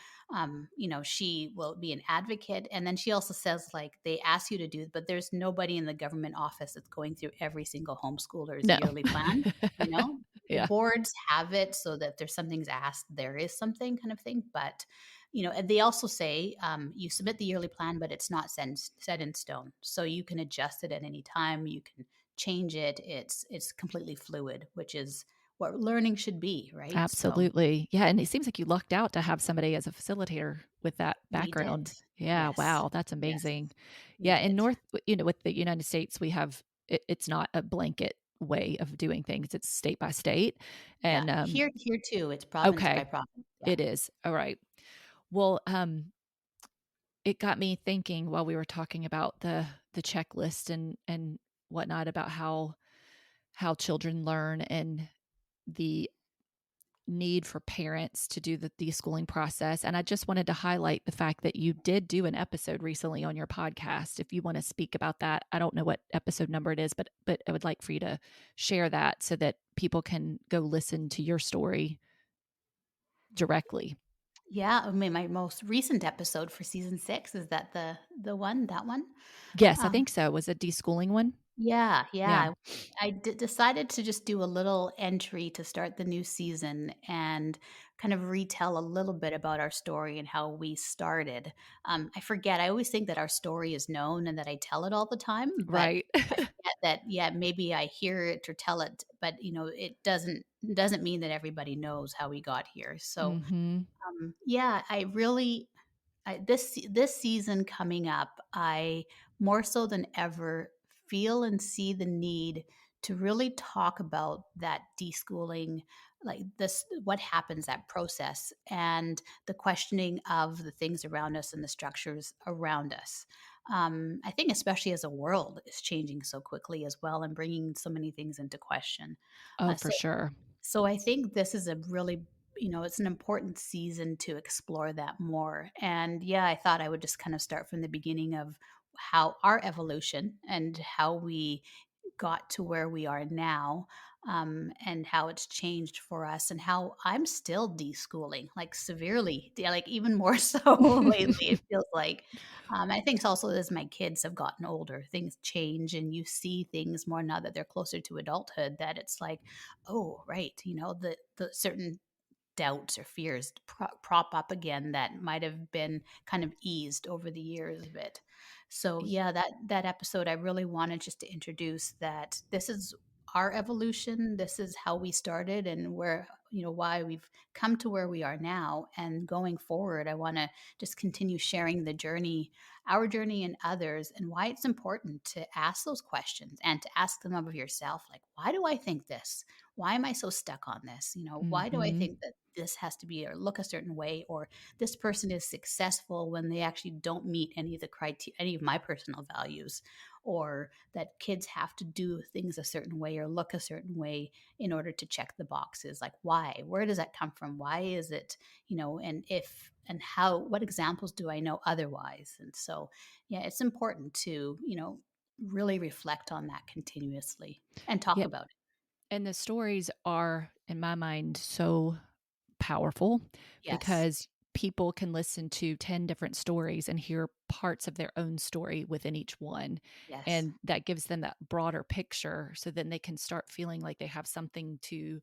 she will be an advocate, and then she also says like they ask you to do, but there's nobody in the government office that's going through every single homeschooler's No. yearly plan. You know, the Yeah. boards have it so that there's something's asked, there is something kind of thing. But, and they also say you submit the yearly plan, but it's not set in stone. So you can adjust it at any time. You can change it. It's completely fluid, which is what learning should be, right? So Absolutely. Yeah, and it seems like you lucked out to have somebody as a facilitator with that we did. background. Yeah, Yes. wow, that's Yes, amazing. we Yeah, in did. with the United States, we have it's not a blanket way of doing things. It's state by state. Yeah. And Here too, it's province by okay, province. Yeah. it is. All right. Well, it got me thinking while we were talking about the checklist and whatnot about how children learn and the need for parents to do the deschooling process. And I just wanted to highlight the fact that you did do an episode recently on your podcast. If you want to speak about that, I don't know what episode number it is, but I would like for you to share that so that people can go listen to your story directly. Yeah. I mean, my most recent episode for season 6, is that the one, that one? Yes, I Um, think so. Was it deschooling one? Yeah, Yeah. yeah. I decided to just do a little entry to start the new season and kind of retell a little bit about our story and how we started. I forget, I always think that our story is known and that I tell it all the time, but Right. I forget that, yeah, maybe I hear it or tell it, but it doesn't mean that everybody knows how we got here. So, Mhm. yeah, this season coming up, I more so than ever feel and see the need to really talk about that deschooling, like this, what happens, that process, and the questioning of the things around us and the structures around us. I think, especially as the world is changing so quickly as well and bringing so many things into question. Oh, for So sure. so I think this is a really, it's an important season to explore that more. And yeah, I thought I would just kind of start from the beginning of how our evolution and how we got to where we are now, and how it's changed for us, and how I'm still deschooling, like severely, yeah, like even more so lately, it feels like. I think it's also as my kids have gotten older, things change, and you see things more now that they're closer to adulthood. That it's like, oh, right, the certain doubts or fears prop up again that might have been kind of eased over the years a bit. So Y yeah, that episode, I really wanted just to introduce that this is our evolution. This is how we started and where, why we've come to where we are now. And going forward, I want to just continue sharing the journey, our journey and others, and why it's important to ask those questions and to ask them of yourself. Like, why do I think this? Why am I so stuck on this? Why do I Mhm. think that this has to be or look a certain way, or this person is successful when they actually don't meet any of the criteria, any of my personal values, or that kids have to do things a certain way or look a certain way in order to check the boxes. Like, why? Where does that come from? Why is it, and if and how, what examples do I know otherwise? And so, yeah, it's important to, really reflect on that continuously and talk Yeah, about it. and the stories are, in my mind, so powerful Yes. because people can listen to 10 different stories and hear parts of their own story within each one. Yes. And that gives them that broader picture. So then they can start feeling like they have something to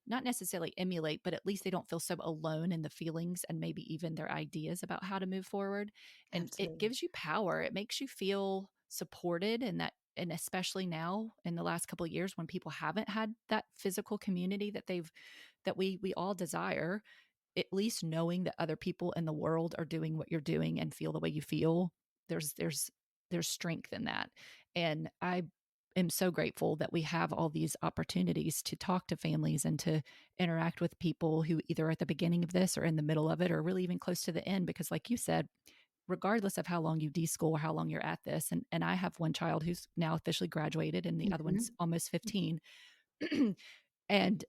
not necessarily emulate, but at least they don't feel so alone in the feelings and maybe even their ideas about how to move forward. And it Absolutely. gives you power. It makes you feel supported and that and especially now in the last couple of years when people haven't had that physical community that we all desire, at least knowing that other people in the world are doing what you're doing and feel the way you feel, there's strength in that. And I am so grateful that we have all these opportunities to talk to families and to interact with people who either are at the beginning of this or in the middle of it or really even close to the end because like you said, regardless of how long you deschool or how long you're at this, and I have one child who's now officially graduated and the other one's Mhm. almost 15. And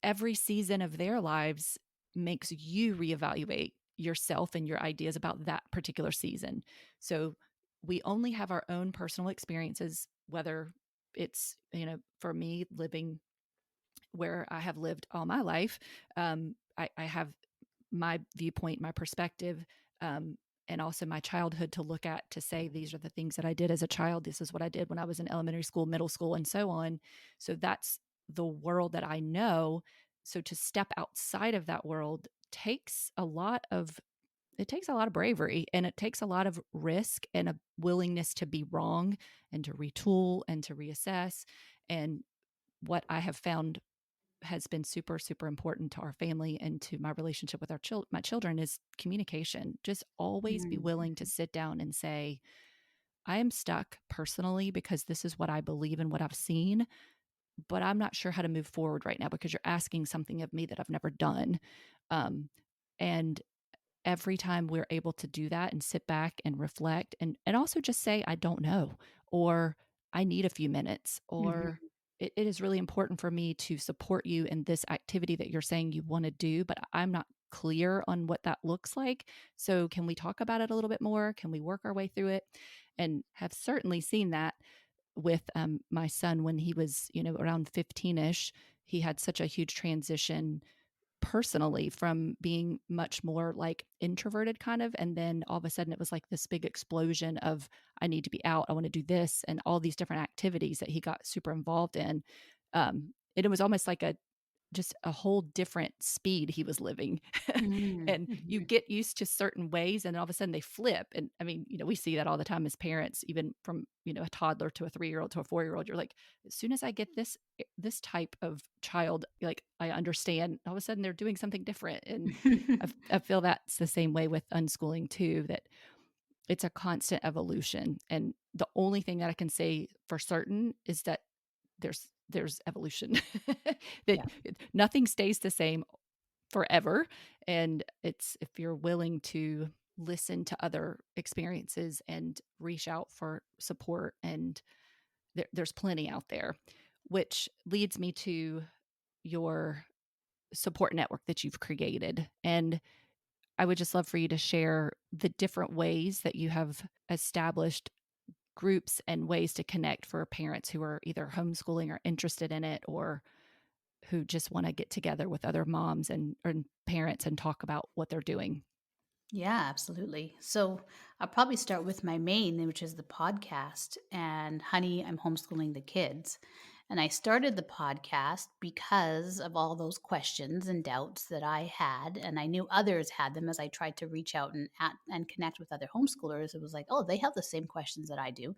every season of their lives makes you reevaluate yourself and your ideas about that particular season. So we only have our own personal experiences, whether it's, for me living where I have lived all my life. I have my viewpoint, my perspective, and also my childhood to look at to say, these are the things that I did as a child. This is what I did when I was in elementary school, middle school, and so on. So that's the world that I know. So to step outside of that world takes a lot of bravery, and it takes a lot of risk and a willingness to be wrong and to retool and to reassess. And what I have found has been super, super important to our family and to my relationship with my children is communication. Just always be Mm. willing to sit down and say, I am stuck personally because this is what I believe and what I've seen, but I'm not sure how to move forward right now because you're asking something of me that I've never done. And every time we're able to do that and sit back and reflect and also just say, I don't know, or I need a few minutes, or Mhm. it is really important for me to support you in this activity that you're saying you want to do, but I'm not clear on what that looks like. So can we talk about it a little bit more? Can we work our way through it? And have certainly seen that with my son when he was, around 15ish. He had such a huge transition personally from being much more like introverted kind of, and then all of a sudden it was like this big explosion of, I need to be out, I want to do this, and all these different activities that he got super involved in. And it was almost like just a whole different speed he was living. Mm. And you Mhm. get used to certain ways and all of a sudden they flip. And I mean, we see that all the time as parents, even from, a toddler to a 3-year-old to a 4-year-old. You're like, as soon as I get this type of child, like I understand, all of a sudden they're doing something different. And I feel that's the same way with unschooling too, that it's a constant evolution. And the only thing that I can say for certain is that there's evolution. That Yeah. nothing stays the same forever. And it's, if you're willing to listen to other experiences and reach out for support, and there's plenty out there, which leads me to your support network that you've created. And I would just love for you to share the different ways that you have established groups and ways to connect for parents who are either homeschooling or interested in it, or who just want to get together with other moms and parents and talk about what they're doing. Yeah, absolutely. So I'll probably start with my main, which is the podcast. And Honey, I'm Homeschooling the Kids. And I started the podcast because of all those questions and doubts that I had. And I knew others had them as I tried to reach out and connect with other homeschoolers. It was like, oh, they have the same questions that I do.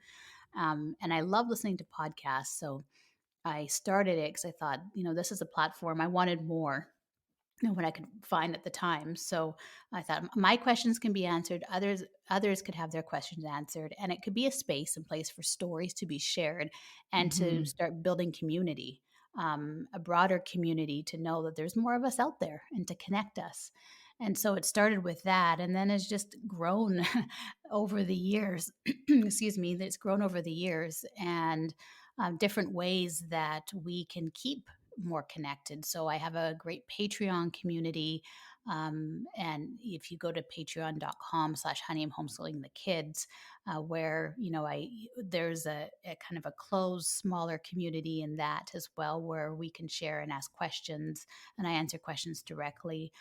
And I love listening to podcasts. So I started it because I thought, this is a platform. I wanted more what I could find at the time. So I thought my questions can be answered. Others could have their questions answered, and it could be a space and place for stories to be shared and to Mm-hmm. start building community, a broader community to know that there's more of us out there and to connect us. And so it started with that, and then it's just grown over the years. Excuse me, it's grown over the years, and different ways that we can keep more connected. So I have a great Patreon community. And if you go to patreon.com/honey, I'm homeschooling the kids, where, there's a kind of a closed, smaller community in that as well, where we can share and ask questions and I answer questions directly.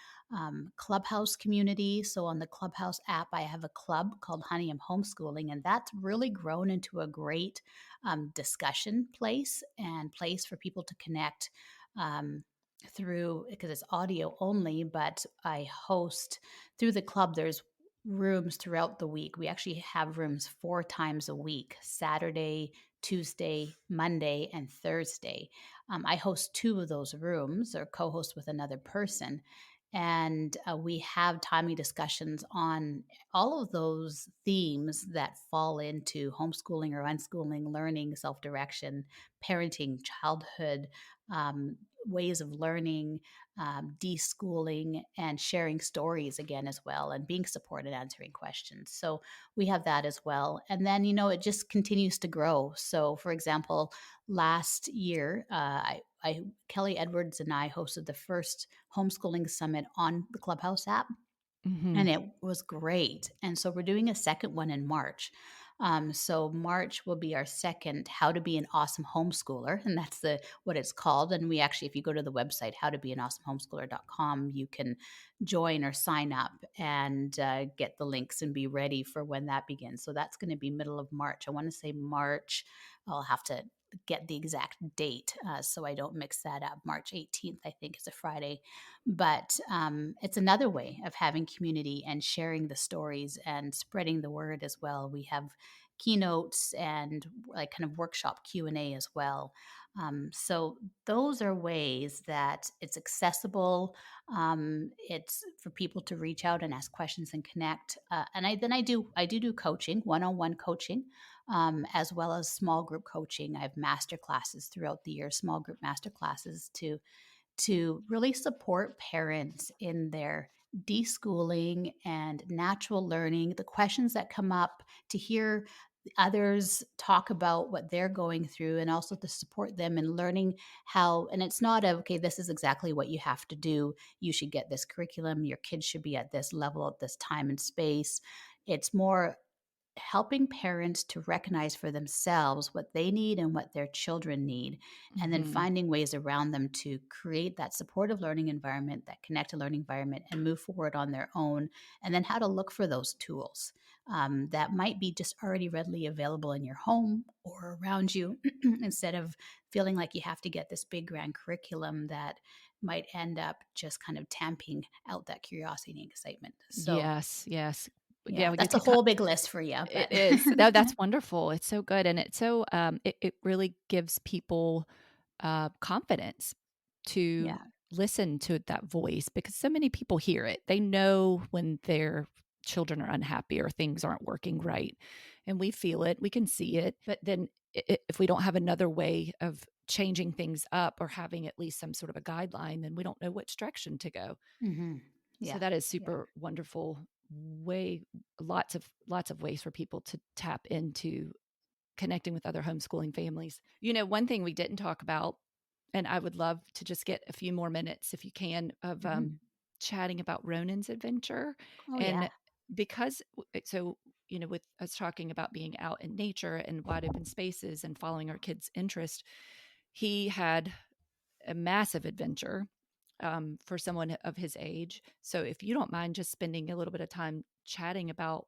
Clubhouse community. So on the Clubhouse app, I have a club called Honey, I'm Homeschooling, and that's really grown into a great discussion place and place for people to connect um, through, because it's audio only, but I host through the club. There's rooms throughout the week. We actually have rooms 4 times a week: Saturday, Tuesday, Monday, and Thursday. I host 2 of those rooms or co host with another person. And we have timely discussions on all of those themes that fall into homeschooling or unschooling, learning, self direction, parenting, childhood, ways of learning, deschooling, and sharing stories again as well, and being supported, answering questions. So we have that as well. And then, it just continues to grow. So, for example, last year, Kelly Edwards and I hosted the first homeschooling summit on the Clubhouse app, Hmm. and it was great. And so we're doing a second one in March. So March will be our second How to Be an Awesome Homeschooler, and that's the what it's called. And we actually, if you go to the website howtobeanawesomehomeschooler.com, you can join or sign up and get the links and be ready for when that begins. So that's going to be middle of March. I want to say March. I'll have to get the exact date so I don't mix that up. March 18th, I think, is a Friday, but it's another way of having community and sharing the stories and spreading the word as well. We have keynotes and like kind of workshop Q&A as well. So those are ways that it's accessible. It's for people to reach out and ask questions and connect. And I do coaching, one-on-one coaching, as well as small group coaching. I have master classes throughout the year, small group master classes to really support parents in their deschooling and natural learning, the questions that come up, to hear others talk about what they're going through, and also to support them in learning how. And it's not okay, this is exactly what you have to do. You should get this curriculum. Your kids should be at this level at this time and space. It's more helping parents to recognize for themselves what they need and what their children need, and then Hmm. finding ways around them to create that supportive learning environment, that connected learning environment, and move forward on their own. And then how to look for those tools that might be just already readily available in your home or around you instead of feeling like you have to get this big grand curriculum that might end up just kind of tamping out that curiosity and excitement. So Yes, yes. yeah, Yeah, you that's a could whole big list for you, but it is. That's wonderful. It's so good, and it's so, it really gives people, confidence to yeah. listen to that voice because so many people hear it. They know when their children are unhappy or things aren't working right, and we feel it, we can see it, but then if we don't have another way of changing things up or having at least some sort of a guideline, then we don't know which direction to go. Hmm. So Yeah. that is Yeah. super wonderful way, lots of ways for people to tap into connecting with other homeschooling families. One thing we didn't talk about, and I would love to just get a few more minutes if you can of Hmm. chatting about Ronan's adventure. Oh, yeah. And because so with us talking about being out in nature and wide open spaces and following our kids' interest, he had a massive adventure for someone of his age. So if you don't mind just spending a little bit of time chatting about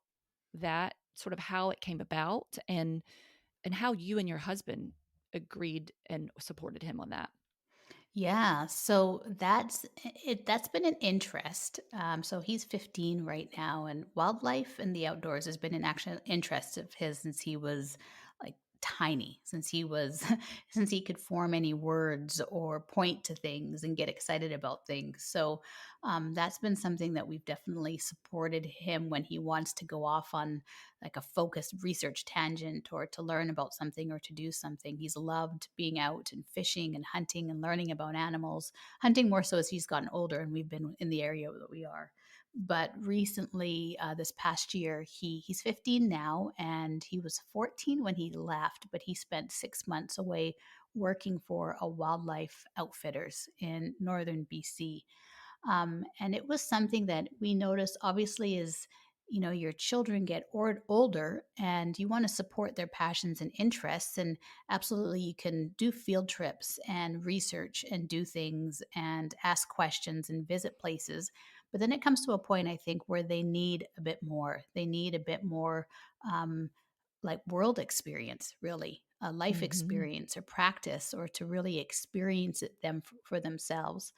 that, sort of how it came about and how you and your husband agreed and supported him on that. Yeah, so that's been an interest. So he's 15 right now, and wildlife and the outdoors has been an actual interest of his since he was like tiny, since he was since he could form any words or point to things and get excited about things. So that's been something that we've definitely supported him when he wants to go off on like a focused research tangent or to learn about something or to do something. He's loved being out and fishing and hunting and learning about animals, hunting more so as he's gotten older and we've been in the area that we are. But recently, this past year, he's 15 now, and he was 14 when he left. But he spent 6 months away working for a wildlife outfitters in northern BC, and it was something that we noticed obviously is, your children get older and you want to support their passions and interests. And absolutely, you can do field trips and research and do things and ask questions and visit places. But then it comes to a point, I think, where they need a bit more. They need a bit more um, like world experience, really, a life Hmm. experience or practice, or to really experience it them for themselves.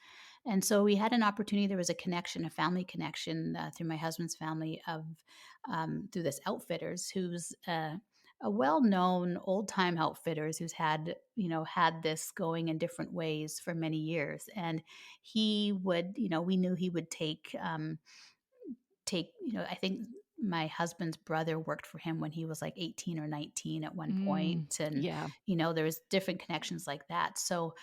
And so we had an opportunity. There was a connection, a family connection through my husband's family of through this outfitters who's a well-known old-time outfitters who's had this going in different ways for many years. And he would, we knew he would take I think my husband's brother worked for him when he was like 18 or 19 at one Mm, point, and yeah. there's different connections like that. So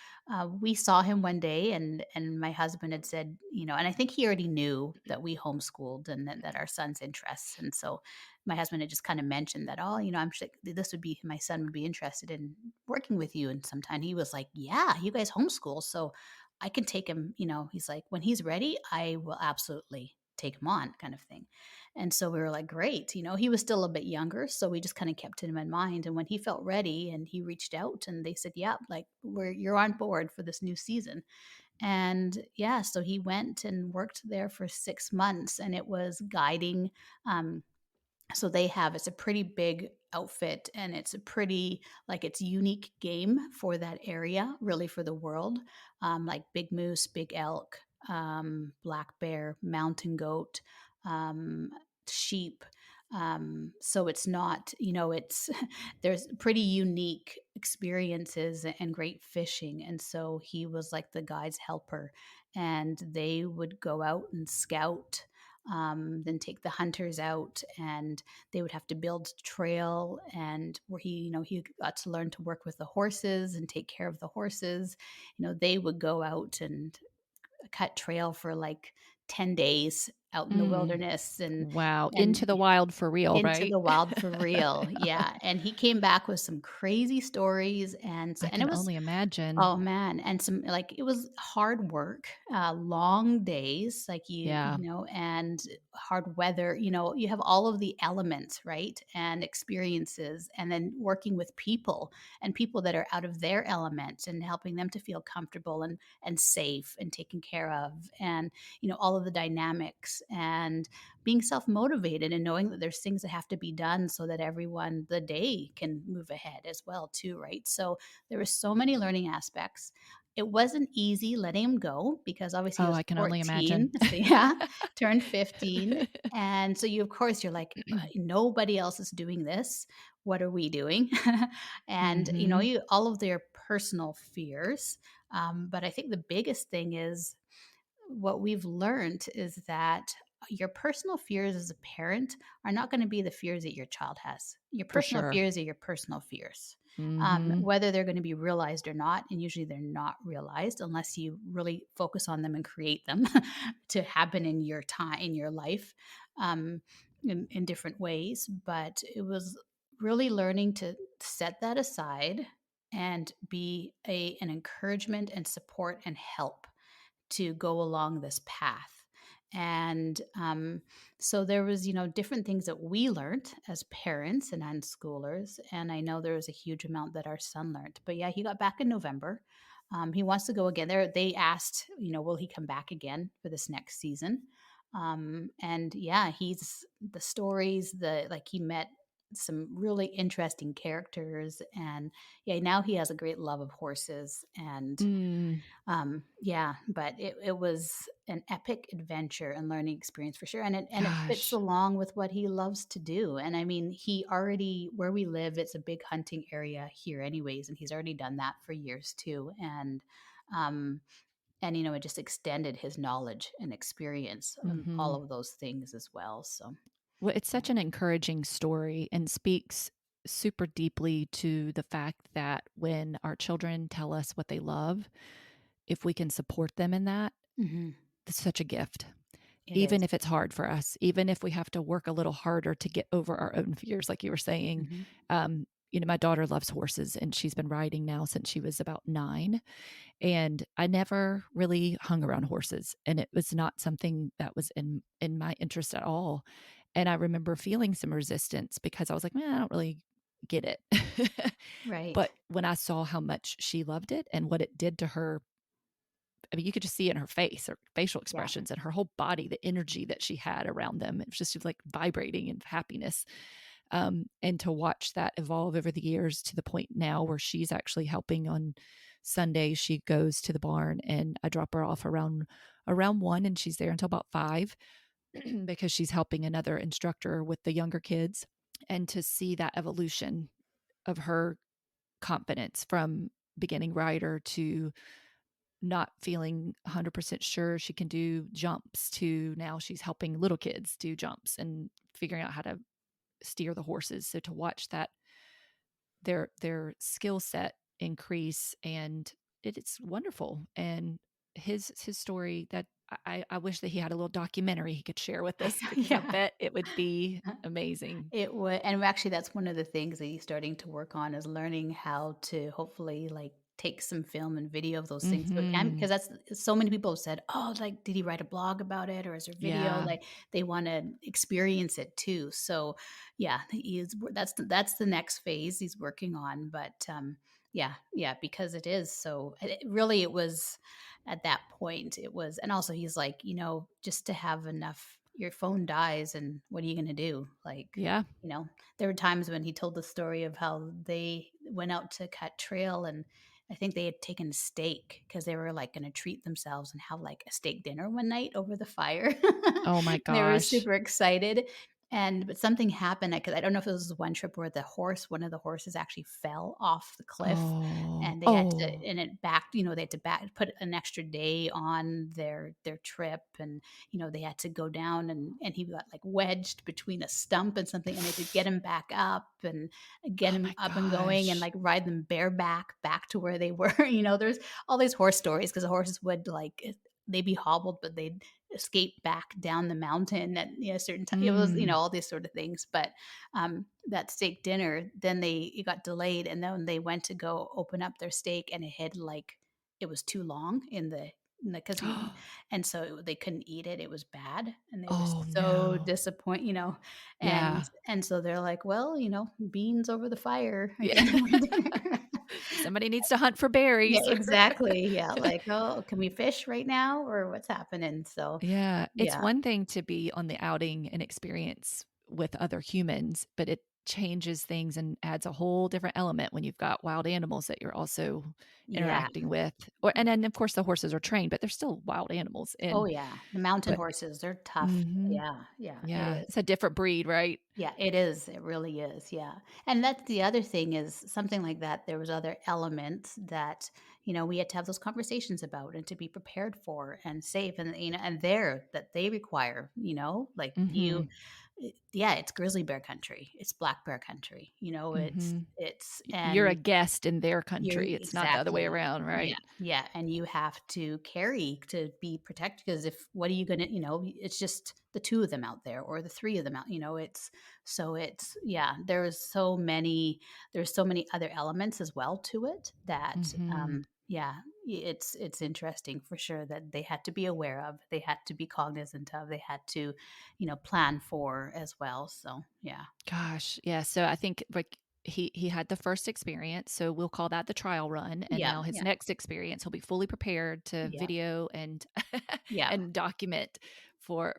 we saw him one day, and my husband had said, and I think he already knew that we homeschooled and that our son's interests, and so my husband had just kind of mentioned that, oh, I'm sure this would be my son would be interested in working with you, and sometime he was like, yeah, you guys homeschool, so I can take him. He's like, when he's ready, I will absolutely take him on, kind of thing. And so we were like, great. He was still a bit younger. So we just kind of kept him in mind. And when he felt ready and he reached out and they said, yeah, like you're on board for this new season. And yeah, so he went and worked there for 6 months, and it was guiding. um, so it's a pretty big outfit, and it's a pretty, like, it's unique game for that area, really, for the world. Like big moose, big elk, black bear, mountain goat, um, sheep. So it's not, it's there's pretty unique experiences and great fishing. And so he was like the guide's helper, and they would go out and scout, then take the hunters out, and they would have to build trail. And where he got to learn to work with the horses and take care of the horses. They would go out and cut trail for like 10 days out in the Mm, wilderness, wow. and Into the wild for real, into right? the wild for real. Yeah. And he came back with some crazy stories, I and it can was, only imagine. oh man, and some, like, it was hard work, long days, like, Yeah. and hard weather. You have all of the elements, right? And experiences, and then working with people, and people that are out of their element, and helping them to feel comfortable and safe and taken care of, and all of the dynamics, and being self-motivated, and knowing that there's things that have to be done so that everyone the day can move ahead as well too, right? So there were so many learning aspects. It wasn't easy letting him go, because obviously he Oh, was I can only imagine. 14. So yeah, turned 15. And so of course, you're like, nobody else is doing this. What are we doing? And, Mhm. all of their personal fears. But I think the biggest thing is, what we've learned is that your personal fears as a parent are not going to be the fears that your child has. Your For personal sure. fears are your personal fears, Mhm. whether they're going to be realized or not. And usually they're not realized unless you really focus on them and create them to happen in your time, in your life, um, in different ways. But it was really learning to set that aside and be an encouragement and support and help to go along this path. And so there was, different things that we learned as parents and unschoolers. And I know there was a huge amount that our son learned. But yeah, he got back in November. He wants to go again. They asked, will he come back again for this next season? And yeah, he's the stories, like, he met some really interesting characters. And yeah, now he has a great love of horses. And Mm, yeah, but it was an epic adventure and learning experience for sure, and it fits gosh. along with what he loves to do. And I mean, he already, where we live, it's a big hunting area here, anyways, and he's already done that for years too. Um, and it just extended his knowledge and experience of all Mhm. of those things as well. So Well, it's such an encouraging story and speaks super deeply to the fact that when our children tell us what they love, if we can support them in that, mhm, it's such a gift. it Even is. if it's hard for us, even if we have to work a little harder to get over our own fears, like you were saying. Mhm, My daughter loves horses and she's been riding now since she was about 9. And I never really hung around horses. And it was not something that was in my interest at all. And I remember feeling some resistance because I was like, man, I don't really get it. right. But when I saw how much she loved it and what it did to her, I mean, you could just see it in her face, her facial Yeah. expressions, and her whole body, the energy that she had around them. It was just like vibrating in happiness. And to watch that evolve over the years to the point now where she's actually helping on Sundays. She goes to the barn and I drop her off around 1 and she's there until about 5 because she's helping another instructor with the younger kids. And to see that evolution of her confidence from beginning rider to not feeling 100% sure she can do jumps to now she's helping little kids do jumps and figuring out how to steer the horses. So to watch that, their skill set increase, and it's wonderful. And his story, that I wish that he had a little documentary he could share with us, because I Yeah. bet it would be amazing. It would, and actually, that's one of the things that he's starting to work on is learning how to hopefully like take some film and video of those things. So Mhm. because that's so many people have said, "Oh, like, did he write a blog about it, or is there video?" Yeah. Like, they want to experience it too. So, yeah, that's the next phase he's working on. But yeah, yeah, because it is so. Really, it was at that point. It was, and also he's like, just to have enough. Your phone dies, and what are you going to do? Like, Yeah. you know, there were times when he told the story of how they went out to cut trail, and I think they had taken a steak because they were like going to treat themselves and have like a steak dinner one night over the fire. Oh my They were gosh. super excited. But something happened because I don't know if it was one trip where one of the horses actually fell off the cliff, Oh. and they had to, Oh. and it backed, they had to put an extra day on their trip, and they had to go down, and he got like wedged between a stump and something, and they had to get him back up and get Oh him my up and going and gosh. like ride them bareback back to where they were. There's all these horse stories because the horses would like they'd be hobbled, but they'd escape back down the mountain at a certain time. It was Mm. all these sort of things. But that steak dinner, then it got delayed, and then they went to go open up their steak, and it had like it was too long in the because and so they couldn't eat it. It was bad, and they were Oh, so no. disappointed, and Yeah. so they're like, well, beans over the fire Yeah. again. Somebody needs to hunt for Yeah, berries. exactly. Yeah, like, oh, can we fish right now, or what's happening? So, Yeah, it's yeah, one thing to be on the outing and experience with other humans, but it changes things and adds a whole different element when you've got wild animals that you're also yeah. interacting with. Or and then of course the horses are trained, but they're still wild animals. Oh, And yeah. The mountain but horses, they're tough. mhm, Yeah, yeah, it yeah, is. it's a different breed, right? Yeah, it is. It really is. Yeah. And that's the other thing is something like that. There was other elements that, we had to have those conversations about and to be prepared for and safe and, and there that they require, like Mhm. yeah, it's grizzly bear country. It's black bear country. Mhm. You're a and guest in their you're country. It's not the other way exactly. around, Yeah, right? yeah, and you have to carry to be protected because if what are you gonna, it's just the two of them out there or the three of them out. It's yeah. There's so many other elements as well to it that Mhm. yeah, it's interesting for sure that they had to be aware of, they had to be cognizant of, they had to, plan for as well. So yeah, Gosh, yeah, so I think, like, he had the first experience, so we'll call that the trial run, and yeah, now his yeah, next experience, he'll be fully prepared to yeah, video and yeah, and document for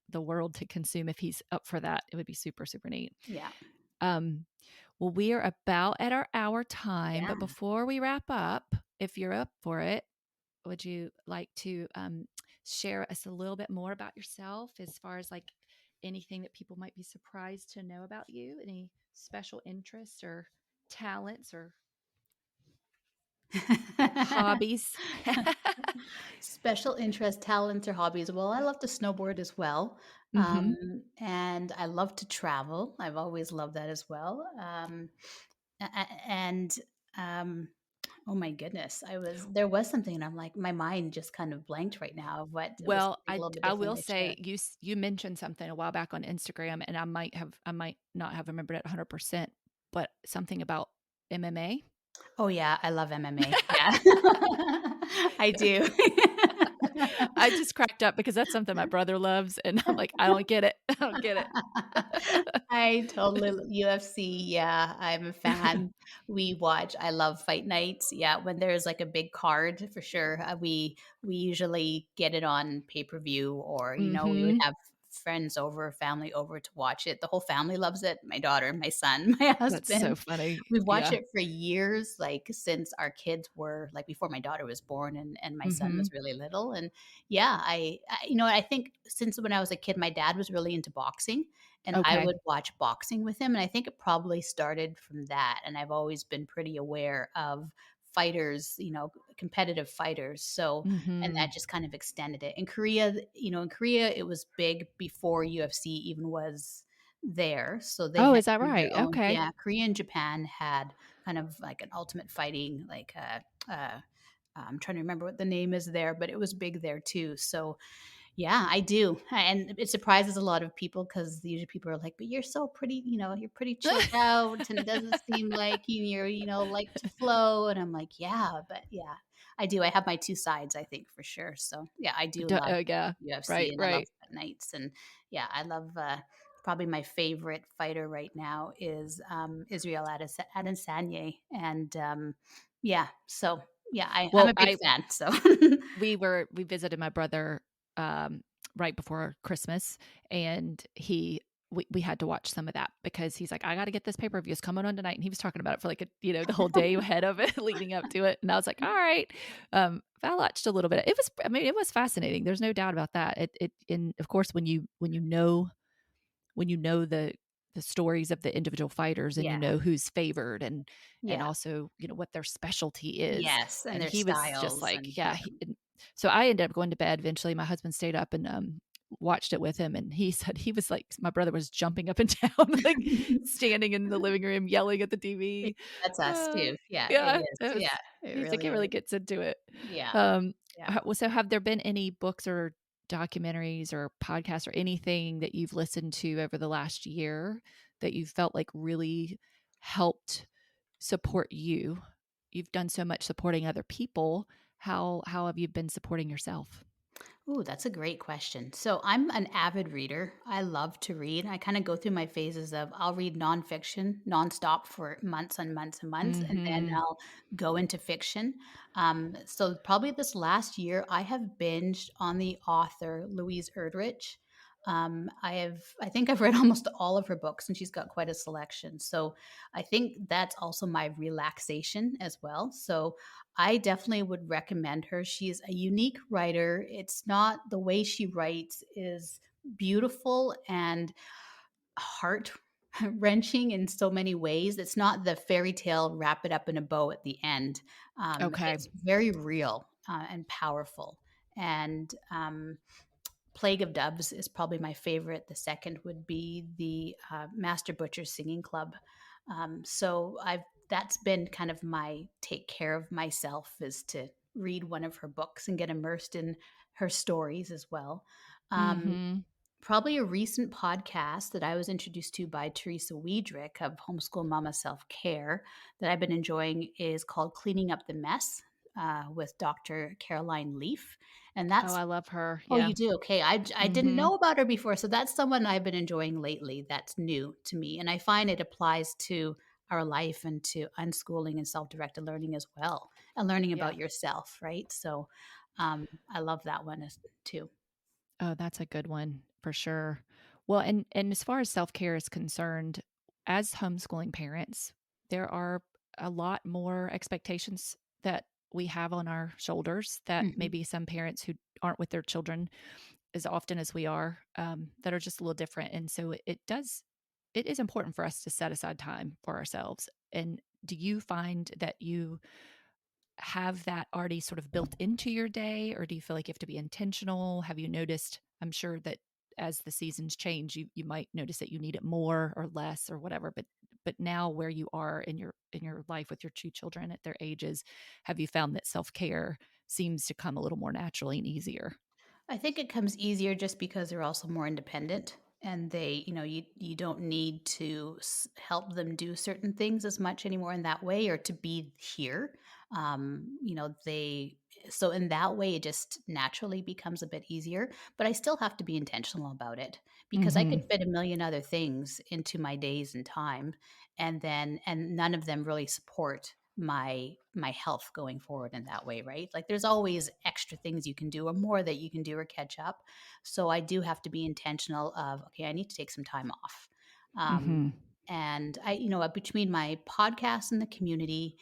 the world to consume if he's up for that. It would be super, super neat. yeah, Um, well, we are about at our hour time, yeah. but before we wrap up, if you're up for it, would you like to share us a little bit more about yourself, as far as like anything that people might be surprised to know about you? Any special interests or talents or hobbies? Special interest, talents, or hobbies. Well, I love to snowboard as well. Hmm. And I love to travel. I've always loved that as well. And um, oh my goodness, there was something, and I'm like, my mind just kind of blanked right now of what it was Well, something a little bit I different will I share. say you mentioned something a while back on Instagram, and I might not have remembered it 100%, but something about MMA. Oh yeah, I love MMA. Yeah, I do. I just cracked up because that's something my brother loves, and I'm like, I don't get it. I don't get it. I totally UFC, yeah, I'm a fan. I love fight nights, yeah, when there's, like, a big card for sure, we usually get it on pay-per-view or, we would Hmm. have friends over, family over to watch it. The whole family loves it, my daughter, my son, my That's so husband. funny. We've watched Yeah. it for years, like, since our kids were like, before my daughter was born and my son Mhm. was really little, and yeah, I think since when I was a kid, my dad was really into boxing, and I Okay. would watch boxing with him, and I think it probably started from that, and I've always been pretty aware of fighters, competitive fighters. So, and Mhm. that just kind of extended it. In Korea, in Korea, it was big before UFC even was there. So they Oh, had is that their right? own, Okay. yeah, Korea and Japan had kind of like an ultimate fighting, like, I'm trying to remember what the name is there, but it was big there too. So, yeah, I do. And it surprises a lot of people because usually people are like, but you're so pretty, you're pretty chilled out and it doesn't seem like you're, like to flow. And I'm like, yeah, but yeah, I do. I have my two sides, I think, for sure. So yeah, I do love Yeah. UFC Right, and I love right. fight nights. And yeah, I love, probably my favorite fighter right now is Israel Adesanya. And yeah, so yeah, I'm Well, a big I fan. So we visited my brother, um, right before Christmas, and we had to watch some of that because he's like, "I gotta get this pay-per-view. It's coming on tonight," and he was talking about it for, like, the whole day ahead of it, leading up to it, and I was like, "Alright." I watched a little bit. It was fascinating. There's no doubt about that. And, of course, when you know the stories of the individual fighters and you yeah, know who's favored and yeah. also what their specialty is, Yes, and and their he was just styles like, and yeah, yeah. so I ended up going to bed eventually. My husband stayed up and watched it with him, and he said he was like, my brother was jumping up and down, like standing in the living room yelling at the Yeah, TV. that's us uh, too. Yeah, it yeah, is. it was Yeah, it he's like, it really really is. gets into it. Yeah, um yeah. well, so have there been any books or documentaries or podcasts or anything that you've listened to over the last year that you felt like really helped support you? You've done so much supporting other people. How have you been supporting yourself? Ooh, that's a great question. So I'm an avid reader. I love to read. I kind of go through my phases of I'll read nonfiction nonstop for months and months and months, and then Mhm. I'll go into fiction. So probably this last year, I have binged on the author Louise Erdrich. I think I've read almost all of her books, and she's got quite a selection. So I think that's also my relaxation as well. So I definitely would recommend her. She's a unique writer. It's not the way she writes is beautiful and heart wrenching in so many ways. It's not the fairy tale wrap it up in a bow at the end. Okay. It's very real and powerful. And Plague of Doves is probably my favorite. The second would be the Master Butcher Singing Club. So I've that's been kind of my take care of myself is to read one of her books and get immersed in her stories as well. Um, Mhm. Probably a recent podcast that I was introduced to by Teresa Wiedrick of Homeschool Mama Self Care that I've been enjoying is called Cleaning Up the Mess with Dr. Caroline Leaf. And Oh, that's I love her. Oh, Yeah. you do? Okay. I didn't Mhm. know about her before, so that's someone I've been enjoying lately that's new to me, and I find it applies to our life and to unschooling and self-directed learning as well, and learning Yeah. about yourself, right? So, I love that one as too. Oh, that's a good one for sure. Well, and as far as self-care is concerned, as homeschooling parents, there are a lot more expectations that we have on our shoulders that Mhm. maybe some parents who aren't with their children as often as we are, that are just a little different. And so it is important for us to set aside time for ourselves. And do you find that you have that already sort of built into your day, or do you feel like you have to be intentional? Have you noticed? I'm sure that as the seasons change, you might notice that you need it more or less or whatever. But now where you are in your life with your two children at their ages, have you found that self care seems to come a little more naturally and easier? I think it comes easier just because they're also more independent and you don't need to help them do certain things as much anymore in that way or to be here. They so in that way it just naturally becomes a bit easier, but I still have to be intentional about it because I could Mhm. fit a million other things into my days and time and none of them really support my health going forward in that way, right? Like there's always extra things you can do or more that you can do or catch up. So I do have to be intentional of, okay, I need to take some time off. Um, Mhm. and between my podcast and the community,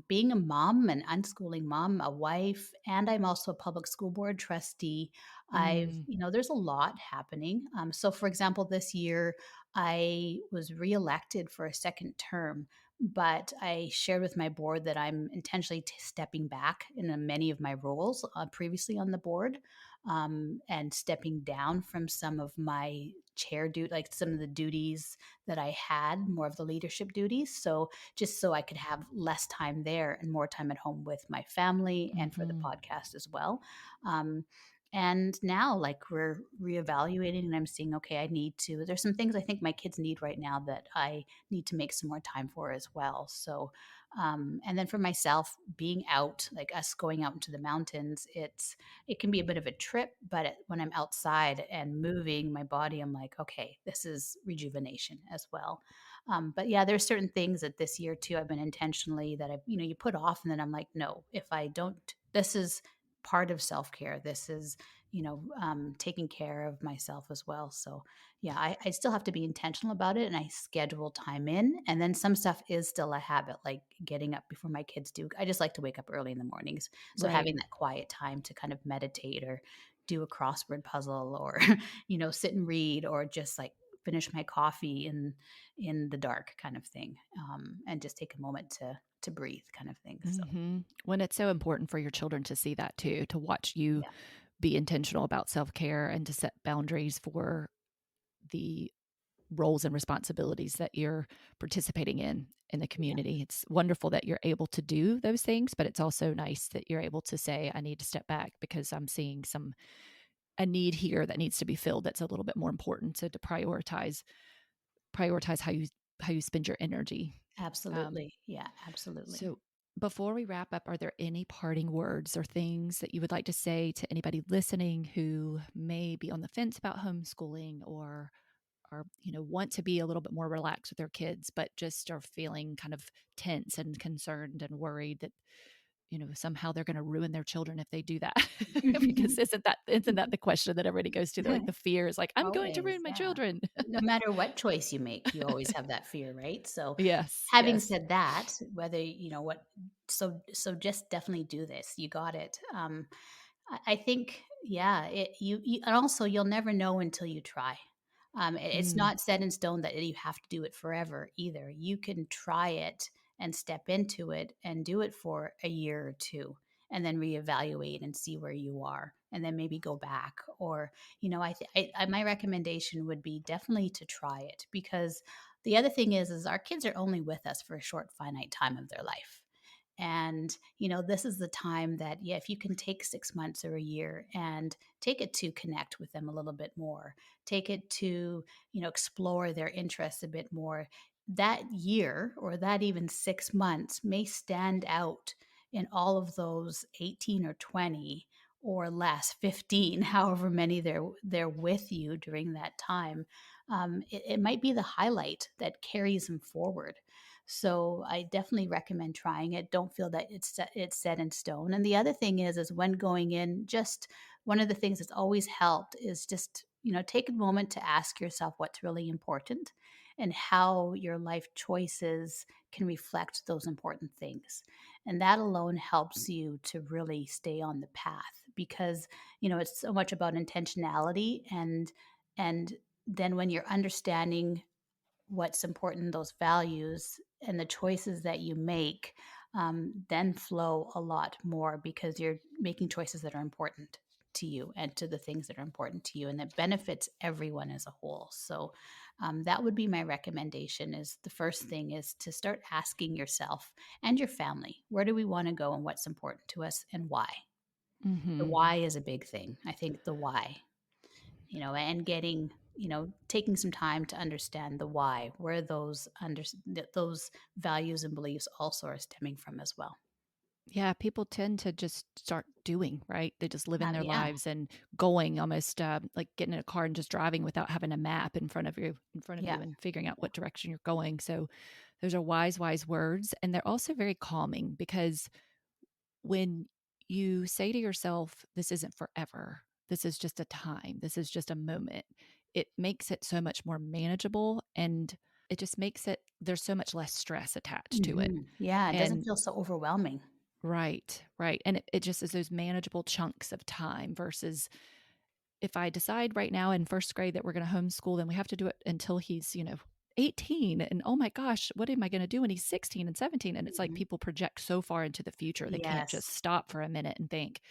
being a mom, an unschooling mom, a wife, and I'm also a public school board trustee. Mm. There's a lot happening. So, for example, this year I was reelected for a second term, but I shared with my board that I'm intentionally stepping back in many of my roles previously on the board, and stepping down from some of my like some of the duties that I had, more of the leadership duties. So just so I could have less time there and more time at home with my family and for the Mm-hmm. podcast as well. Um, and now, like, we're reevaluating, and I'm seeing, okay, there's some things I think my kids need right now that I need to make some more time for as well. So, and then for myself, being out, like us going out into the mountains, it can be a bit of a trip, but when I'm outside and moving my body, I'm like, okay, this is rejuvenation as well. But yeah, there's certain things that this year too, I've been intentionally that you put off, and then I'm like, no, if I don't, this is part of self care. This is taking care of myself as well. So yeah, I still have to be intentional about it, and I schedule time in. And then some stuff is still a habit, like getting up before my kids do. I just like to wake up early in the mornings. So Right. having that quiet time to kind of meditate or do a crossword puzzle or, sit and read or just like finish my coffee in the dark kind of thing. And just take a moment to breathe kind of thing. So Mm-hmm. When it's so important for your children to see that too, to watch you yeah. be intentional about self care and to set boundaries for the roles and responsibilities that you're participating in the Yeah. community. It's wonderful that you're able to do those things, but it's also nice that you're able to say, I need to step back because I'm seeing a need here that needs to be filled that's a little bit more important. So to prioritize how you spend your energy. Um, Absolutely. Yeah, absolutely. so before we wrap up, are there any parting words or things that you would like to say to anybody listening who may be on the fence about homeschooling or want to be a little bit more relaxed with their kids but just are feeling kind of tense and concerned and worried that somehow they're going to ruin their children if they do that? Because isn't that the question that everybody goes to? They're like, the fear is like, I'm going to Always, ruin my yeah. children. No matter what choice you make, you always have that fear, right? So, Yes, having yes. said that, whether you know what, so just definitely do this. You got it. I think, yeah, and also you'll never know until you try. It's Mm, not set in stone that you have to do it forever either. You can try it and step into it and do it for a year or two, and then reevaluate and see where you are, and then maybe go back. Or, my recommendation would be definitely to try it, because the other thing is our kids are only with us for a short, finite time of their life. And, this is the time that, yeah, if you can take 6 months or a year and take it to connect with them a little bit more, take it to, explore their interests a bit more, that year or that even 6 months may stand out in all of those 18 or 20 or less 15 however many they're with you during that time. It might be the highlight that carries them forward. So I definitely recommend trying it. Don't feel that it's set in stone. And the other thing is when going in, just one of the things that's always helped is just, take a moment to ask yourself what's really important and how your life choices can reflect those important things. And that alone helps you to really stay on the path, because, it's so much about intentionality, and then when you're understanding what's important in those values and the choices that you make, then flow a lot more, because you're making choices that are important to you and to the things that are important to you, and that benefits everyone as a whole. So that would be my recommendation. Is the first thing is to start asking yourself and your family, where do we want to go and what's important to us and why. The hmm why is a big thing. I think the why, and getting, taking some time to understand the why, where those values and beliefs also are stemming from as well. Yeah, people tend to just start doing, right? They just live in their Yeah, lives and going almost like getting in a car and just driving without having a map in front of you yeah, and figuring out what direction you're going. So those are wise, wise words. And they're also very calming because when you say to yourself, this isn't forever, this is just a time, this is just a moment, it makes it so much more manageable and it just makes it, there's so much less stress attached to it. yeah. It doesn't And feel so overwhelming. right, right. And it just is those manageable chunks of time versus if I decide right now in first grade that we're going to homeschool, then we have to do it until he's, 18 and oh my gosh, what am I going to do when he's 16 and 17? And it's like Mhm. people project so far into the future. They can't just Yes. stop for a minute and think,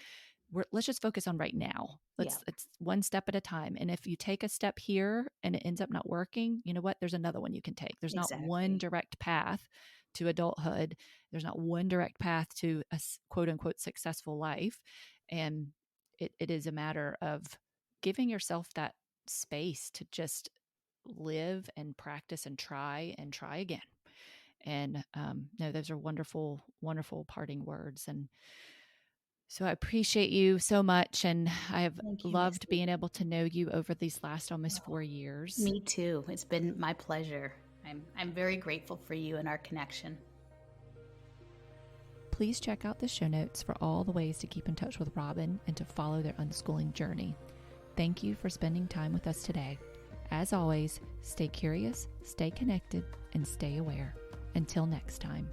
let's just focus on right now. Yeah, It's one step at a time. And if you take a step here and it ends up not working, you know what? There's another one you can take. There's not one exactly. direct path to adulthood. There's not one direct path to a quote unquote successful life. And it is a matter of giving yourself that space to just live and practice and try again. And no, those are wonderful, wonderful parting words. And so I appreciate you so much. And I have Thank you, loved Missy. being able to know you over these last almost Oh, 4 years. me too. It's been my pleasure. I'm very grateful for you and our connection. Please check out the show notes for all the ways to keep in touch with Robyn and to follow their unschooling journey. Thank you for spending time with us today. As always, stay curious, stay connected, and stay aware. Until next time.